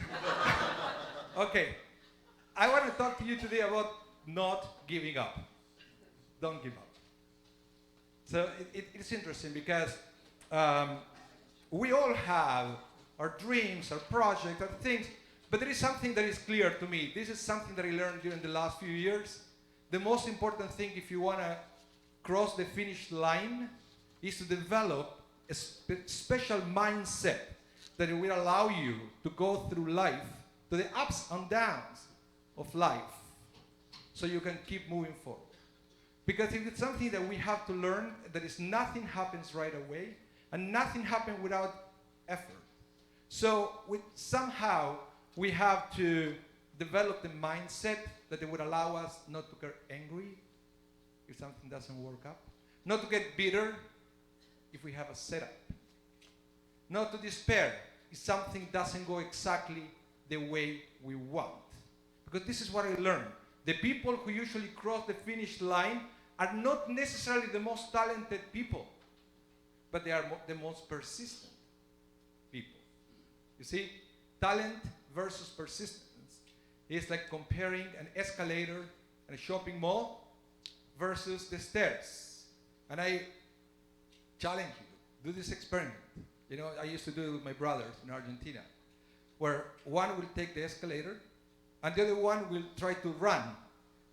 Okay, I want to talk to you today about not giving up. Don't give up. So it's interesting because we all have our dreams, our projects, our things, but there is something that is clear to me. This is something that I learned during the last few years. The most important thing if you want to cross the finish line is to develop a special mindset that will allow you to go through life, to the ups and downs of life, so you can keep moving forward. Because if it's something that we have to learn, that is nothing happens right away, and nothing happens without effort. So somehow we have to develop the mindset that it would allow us not to get angry if something doesn't work out, not to get bitter if we have a setup, not to despair if something doesn't go exactly the way we want. Because this is what I learned. The people who usually cross the finish line are not necessarily the most talented people, but they are the most persistent people. You see, talent versus persistence is like comparing an escalator in a shopping mall versus the stairs. And I challenge you, do this experiment. I used to do it with my brothers in Argentina, where one will take the escalator and the other one will try to run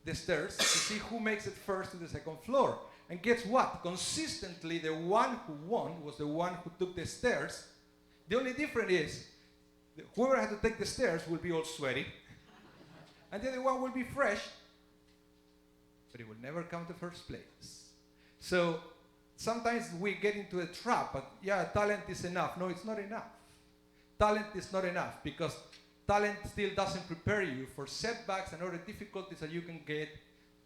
the stairs to see who makes it first to the second floor. And guess what? Consistently, the one who won was the one who took the stairs. The only difference is whoever had to take the stairs will be all sweaty, and the other one will be fresh, but it will never come to first place. So sometimes we get into a trap, but talent is enough. No, it's not enough. Talent is not enough because talent still doesn't prepare you for setbacks and other difficulties that you can get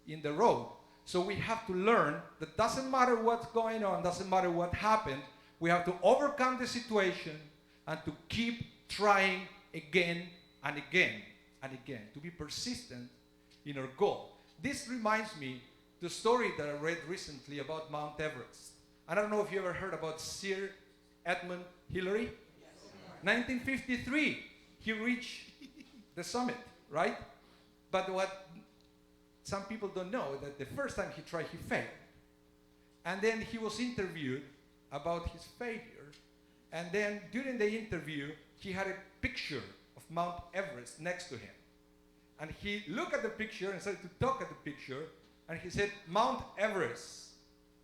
in the road. So we have to learn that doesn't matter what's going on, doesn't matter what happened, we have to overcome the situation and to keep trying again and again and again, to be persistent in our goal. This reminds me the story that I read recently about Mount Everest. I don't know if you ever heard about Sir Edmund Hillary. Yes. 1953, he reached the summit, right? But what some people don't know that the first time he tried, he failed. And then he was interviewed about his failure. And then during the interview, he had a picture of Mount Everest next to him. And he looked at the picture and started to talk at the picture. And he said, Mount Everest,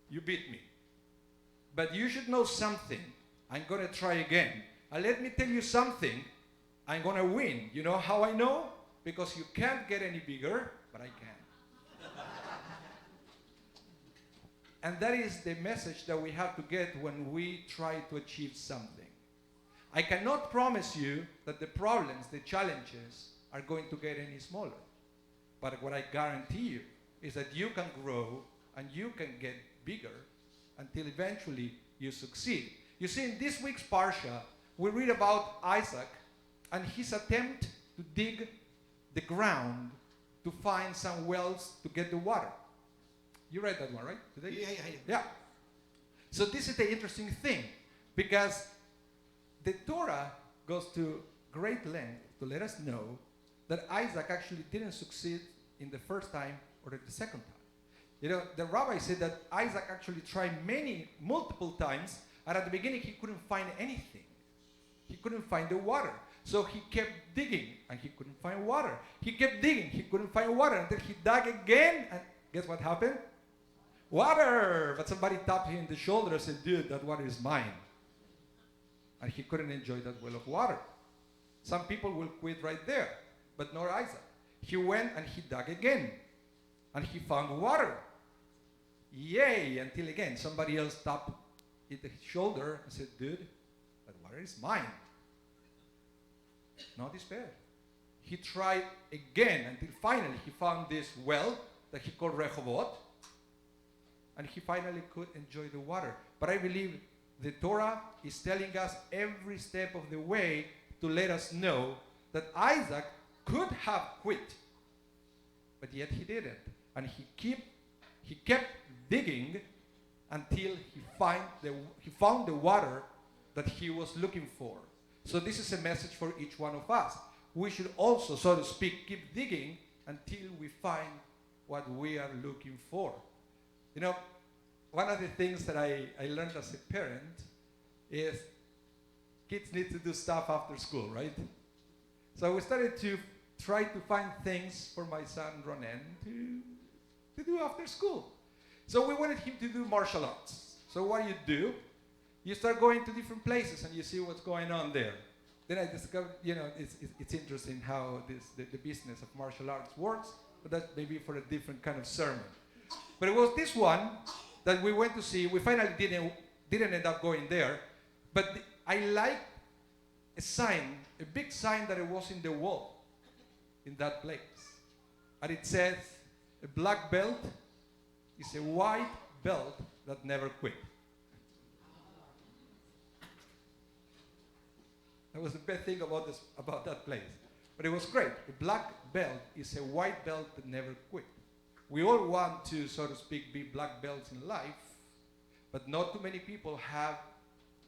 you beat me. But you should know something. I'm going to try again. And let me tell you something, I'm going to win. You know how I know? Because you can't get any bigger, but I can. And that is the message that we have to get when we try to achieve something. I cannot promise you that the problems, the challenges, are going to get any smaller. But what I guarantee you is that you can grow and you can get bigger until eventually you succeed. You see, in this week's Parsha, we read about Isaac and his attempt to dig the ground to find some wells to get the water. You read that one, right? Today? Yeah. So this is the interesting thing, because the Torah goes to great length to let us know that Isaac actually didn't succeed in the first time or the second time. You know, the rabbi said that Isaac actually tried multiple times, and at the beginning he couldn't find anything. He couldn't find the water. So he kept digging, and he couldn't find water. He kept digging, he couldn't find water, until he dug again, and guess what happened? Water! But somebody tapped him in the shoulder and said, dude, that water is mine. And he couldn't enjoy that well of water. Some people will quit right there, but not Isaac. He went and he dug again, and he found water. Yay! Until again, somebody else tapped his shoulder and said, dude, that water is mine. No despair. He tried again until finally he found this well that he called Rehovot, and he finally could enjoy the water. But I believe the Torah is telling us every step of the way to let us know that Isaac could have quit, but yet he didn't. And he kept digging until he found the water that he was looking for. So this is a message for each one of us. We should also, so to speak, keep digging until we find what we are looking for. You know, one of the things that I learned as a parent is kids need to do stuff after school, right? So we started to try to find things for my son Ronen to do after school. So we wanted him to do martial arts. So what do? You start going to different places and you see what's going on there. Then I discovered, you know, it's interesting how the business of martial arts works, but that's maybe for a different kind of sermon. But it was this one that we went to see. We finally didn't end up going there, but I liked a sign, a big sign that it was in the wall in that place. And it says, a black belt is a white belt that never quit. That was the best thing about that place. But it was great. A black belt is a white belt that never quit. We all want to, so to speak, be black belts in life, but not too many people have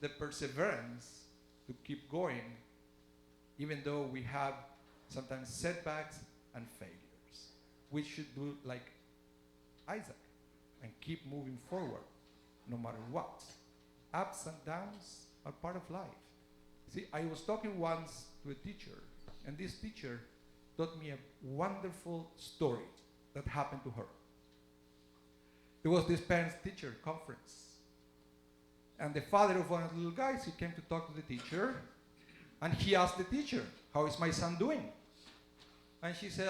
the perseverance to keep going, even though we have sometimes setbacks and failures. We should do like Isaac and keep moving forward, no matter what. Ups and downs are part of life. See, I was talking once to a teacher, and this teacher taught me a wonderful story that happened to her. There was this parents-teacher conference, and the father of one of the little guys, he came to talk to the teacher, and he asked the teacher, how is my son doing? And she said,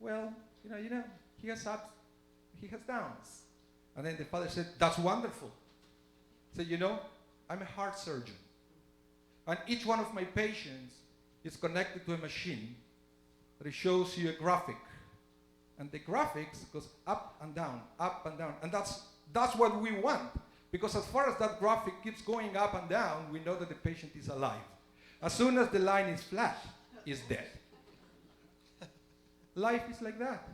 well, you know, he has ups, he has downs. And then the father said, that's wonderful. He said, you know, I'm a heart surgeon. And each one of my patients is connected to a machine that it shows you a graphic. And the graphics goes up and down, up and down. And that's what we want. Because as far as that graphic keeps going up and down, we know that the patient is alive. As soon as the line is flat, he's dead. Life is like that.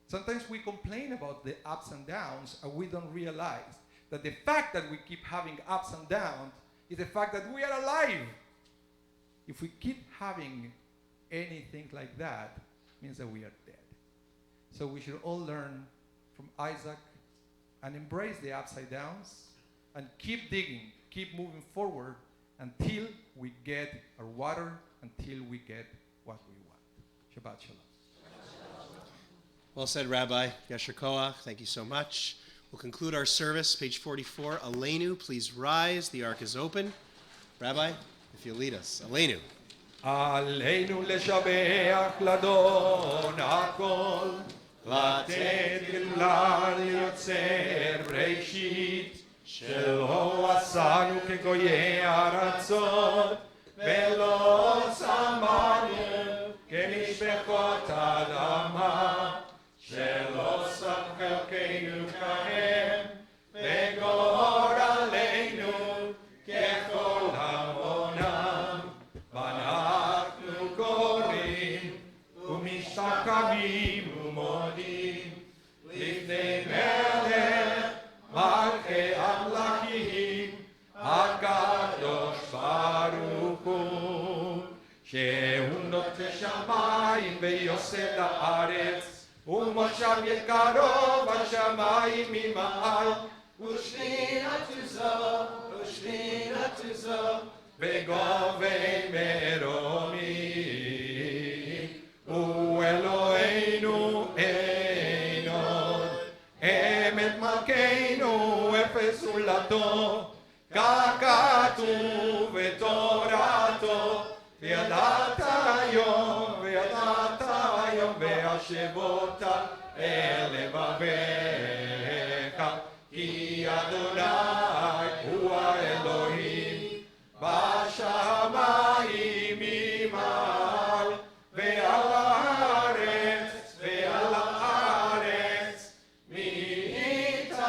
Sometimes we complain about the ups and downs, and we don't realize that the fact that we keep having ups and downs is the fact that we are alive. If we keep having anything like that, it means that we are dead. So we should all learn from Isaac and embrace the upside downs and keep digging, keep moving forward until we get our water, until we get what we want. Shabbat shalom. Well said, Rabbi. Yasher Koach, thank you so much. We'll conclude our service, page 44. Aleinu, please rise. The ark is open. Rabbi? if you lead us. Aleinu. עלינו לשבח לדון הכל, לתת גדולה ליוצר בראשית, שלא עשנו כגויי ארצות, ולא שמנו כמשפחות אדמה, שלא שם חלקנו כהם, וגורלנו ככל המונם. ואנחנו קוראים ומשתחווים ומודים לפני מלך מלכי המלכים הקדוש ברוך הוא, שהוא נוטה שמיים ויוסד הארץ, ומושב יקרו בשמיים ממעל, ושכינתו זו בגובי מרומים. הוא אלוהינו אין עוד, אמת מלכנו אפס זולתו, כך כתוב בתורתו, וידעת היום והשבות אל לבביך, כי אדוני הוא האלוהים בשמיים ממעל, ועל הארץ מתחת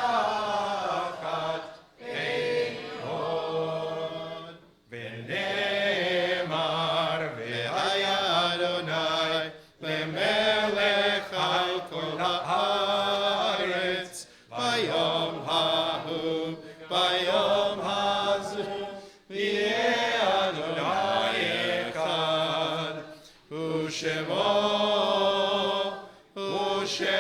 אין עוד. ונאמר והיה אדוני למלך על כל הארץ, ביום ההוא ביום הזה יהיה אדוני אחד, ושמו אחד,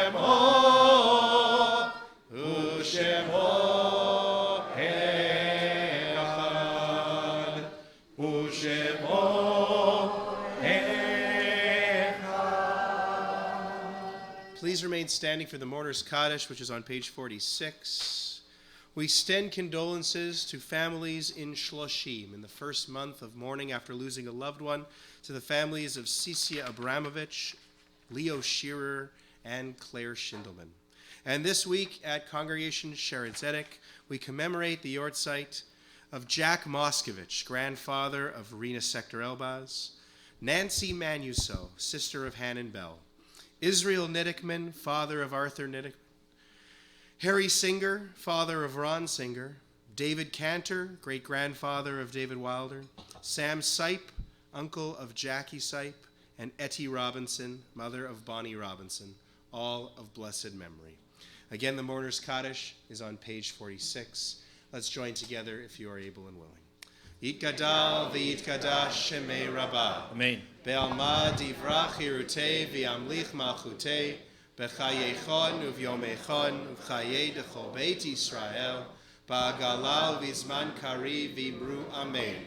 Please remain standing for the Mourner's Kaddish, which is on page 46. We extend condolences to families in Shloshim in the first month of mourning after losing a loved one, to the families of Sisia Abramovich, Leo Shearer, and Claire Schindelman. And this week at Congregation Sharon Zedek, we commemorate the yortzeit of Jack Moskovich, grandfather of Rena Sector Elbaz, Nancy Manuso, sister of Hannon Bell, Israel Niddickman, father of Arthur Niddickman, Harry Singer, father of Ron Singer, David Cantor, great-grandfather of David Wilder, Sam Sipe, uncle of Jackie Sipe, and Etty Robinson, mother of Bonnie Robinson, all of blessed memory. Again, the Mourner's Kaddish is on page 46. Let's join together if you are able and willing. Yitgadal v'yitkadash shemei Rabbah. Amen. Be'alma divrach hirutei v'yamlich malchutei b'chayechon uv'yomechon uv'chayei dechol beit Yisrael ba'galal v'zman kari v'imru amen.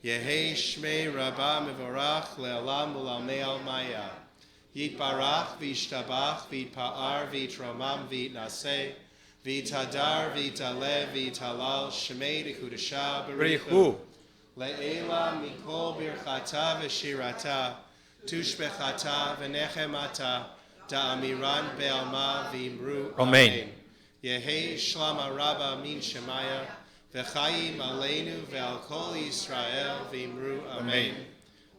Yehei shmei Rabbah mevorach le'olam u'lamei almaya. Yitbarach v'yishtabach v'yitpa'ar v'yitromam v'yitnaseh v'yitadar v'yitalev v'yitalal shmei dekudasha b'richu. Le'ela mikol birchata v'shirata tushbechata v'nechemata da'amiran be'alma v'imru amen. Yehei shlama rabba min shemaya v'chayim aleinu ve'al kol Yisrael v'imru amen.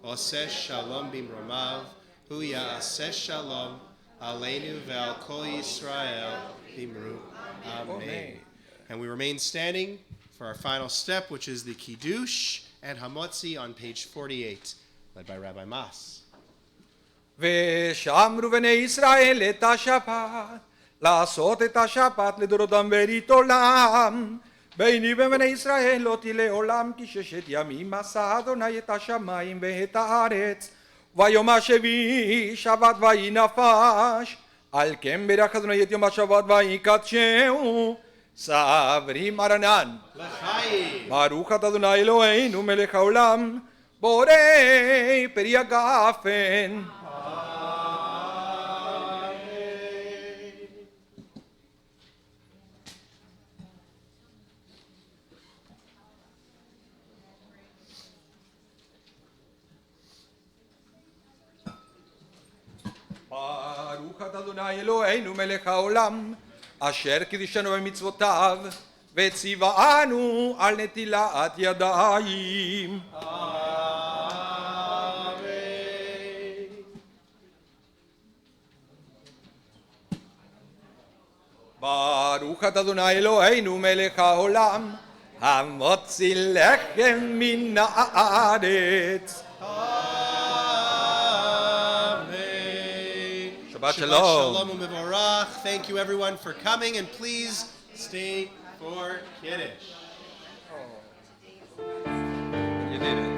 Oseh shalom b'imromav hu ya'aseh shalom aleinu ve'al kol Yisrael v'imru amen. And we remain standing for our final step, which is the Kiddush and Hamotzi on page 48, led by Rabbi Mas. ושמרו בני ישראל את השבת, לעשות את השבת לדורותם ברית עולם. ביני ובני ישראל לא תהיה לעולם, כי ששת ימים עשה אדוני את השמיים ואת הארץ. ויום השביעי שבת ויהי נפש, על כן ברך אדוני את יום השבת ויקדשהו. סברים ארנן, ברוך אתה אדוני אלוהינו מלך העולם, בורא פרי הגפן. ברוך אתה אדוני אלוהינו מלך העולם, אשר קידשנו במצוותיו, וציוונו על נטילת ידיים. ברוך אתה אדוני אלוהינו מלך העולם, המוציא לחם מן הארץ. Shabbat Shalom. U'mevorach. Thank you everyone for coming, and please stay for Kiddush. You did it.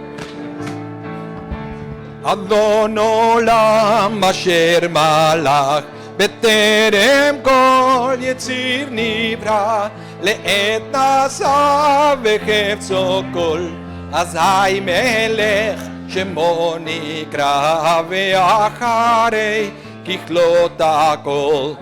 אדון עולם אשר מלך בטרם כל יציר נברא, לעת נעשה וחפצו כל, אזי מלך שמו נקרא, ואחרי ככלות הכל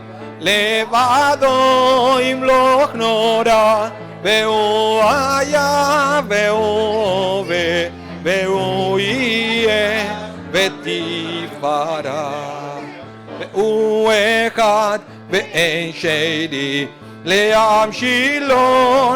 לבדו ימלוך נורא, והוא היה והוא הווה והוא יהיה ותפארה, והוא אחד ואין שני, להמשילו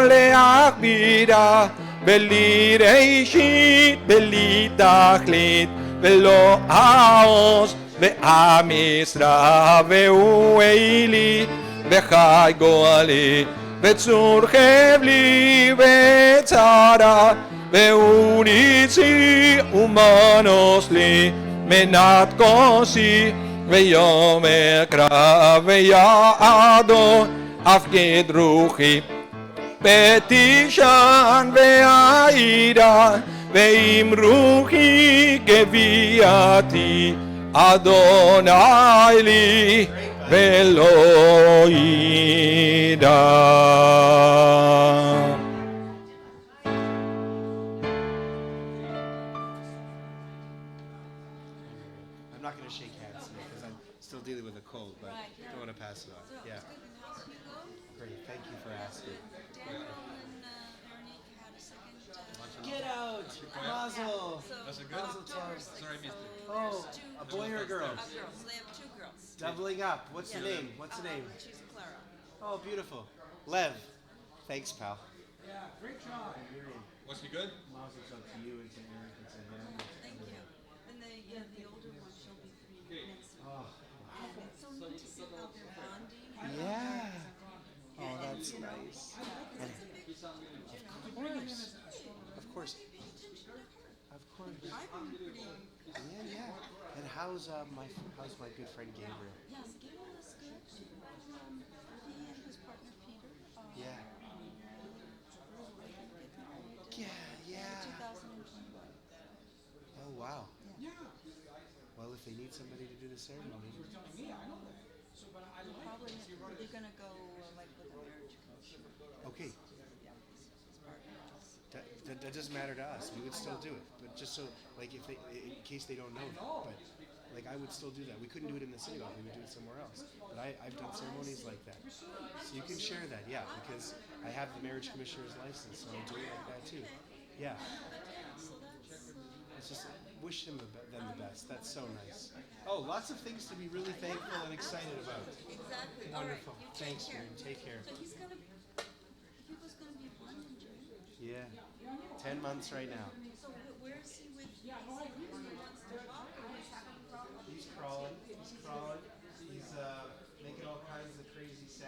להכבירה, בלי ראשית בלי תכלית, ולא העוז והמשרה, והוא אלי וחי גואלי, וצור חבלי וצרה, והוא ניצי ומנוס לי, מנת כוסי ויאמר קרא, ויעדו הפקד רוחי בתשען והעירה, ועם רוחי גבייתי אדוני לי ולא ידע. I'm not going to shake hands because I'm still dealing with a cold, but don't want to pass it on. Yeah. Great. Thank you for asking. Get out! Mazel! Mazel tov. Sorry, I missed it. Oh, a boy or a girl? So they have 2 girls. Doubling up. What's the name? What's the name? She's Clara. Oh, beautiful. Lev. Thanks, pal. Was he good? Mazel tov to you and to Eric and to him. Thank you. And the older one, she'll be 3 next week. Oh, And it's so neat to see how they're bonding. yeah. Oh, that's nice. And of course. Of course. I've been pretty. Yeah. And how's my good friend Gabriel? Yes, Gabriel is good. He and his partner Peter. Yeah. Yeah. 2021. Oh, wow. Well, if they need somebody to do the ceremony. Probably they're gonna go like with a marriage commission. Okay. That doesn't matter to us. We would still do it, but just so, like, if they, in case they don't know that, but like I would still do that. We couldn't do it in the synagogue. We would do it somewhere else. But I've done ceremonies like that, so you can share that, yeah, because I have the marriage commissioner's license, so I do it like that too. Yeah. It's just wish them the best. That's so nice. Oh, lots of things to be really thankful and excited about. Exactly. Wonderful. All right, Thanks, Miriam. Take care. So he was gonna be 1 in June. Yeah. 10 months right now. So where is he with? He wants to walk or He's crawling. He's making all kinds of crazy sounds.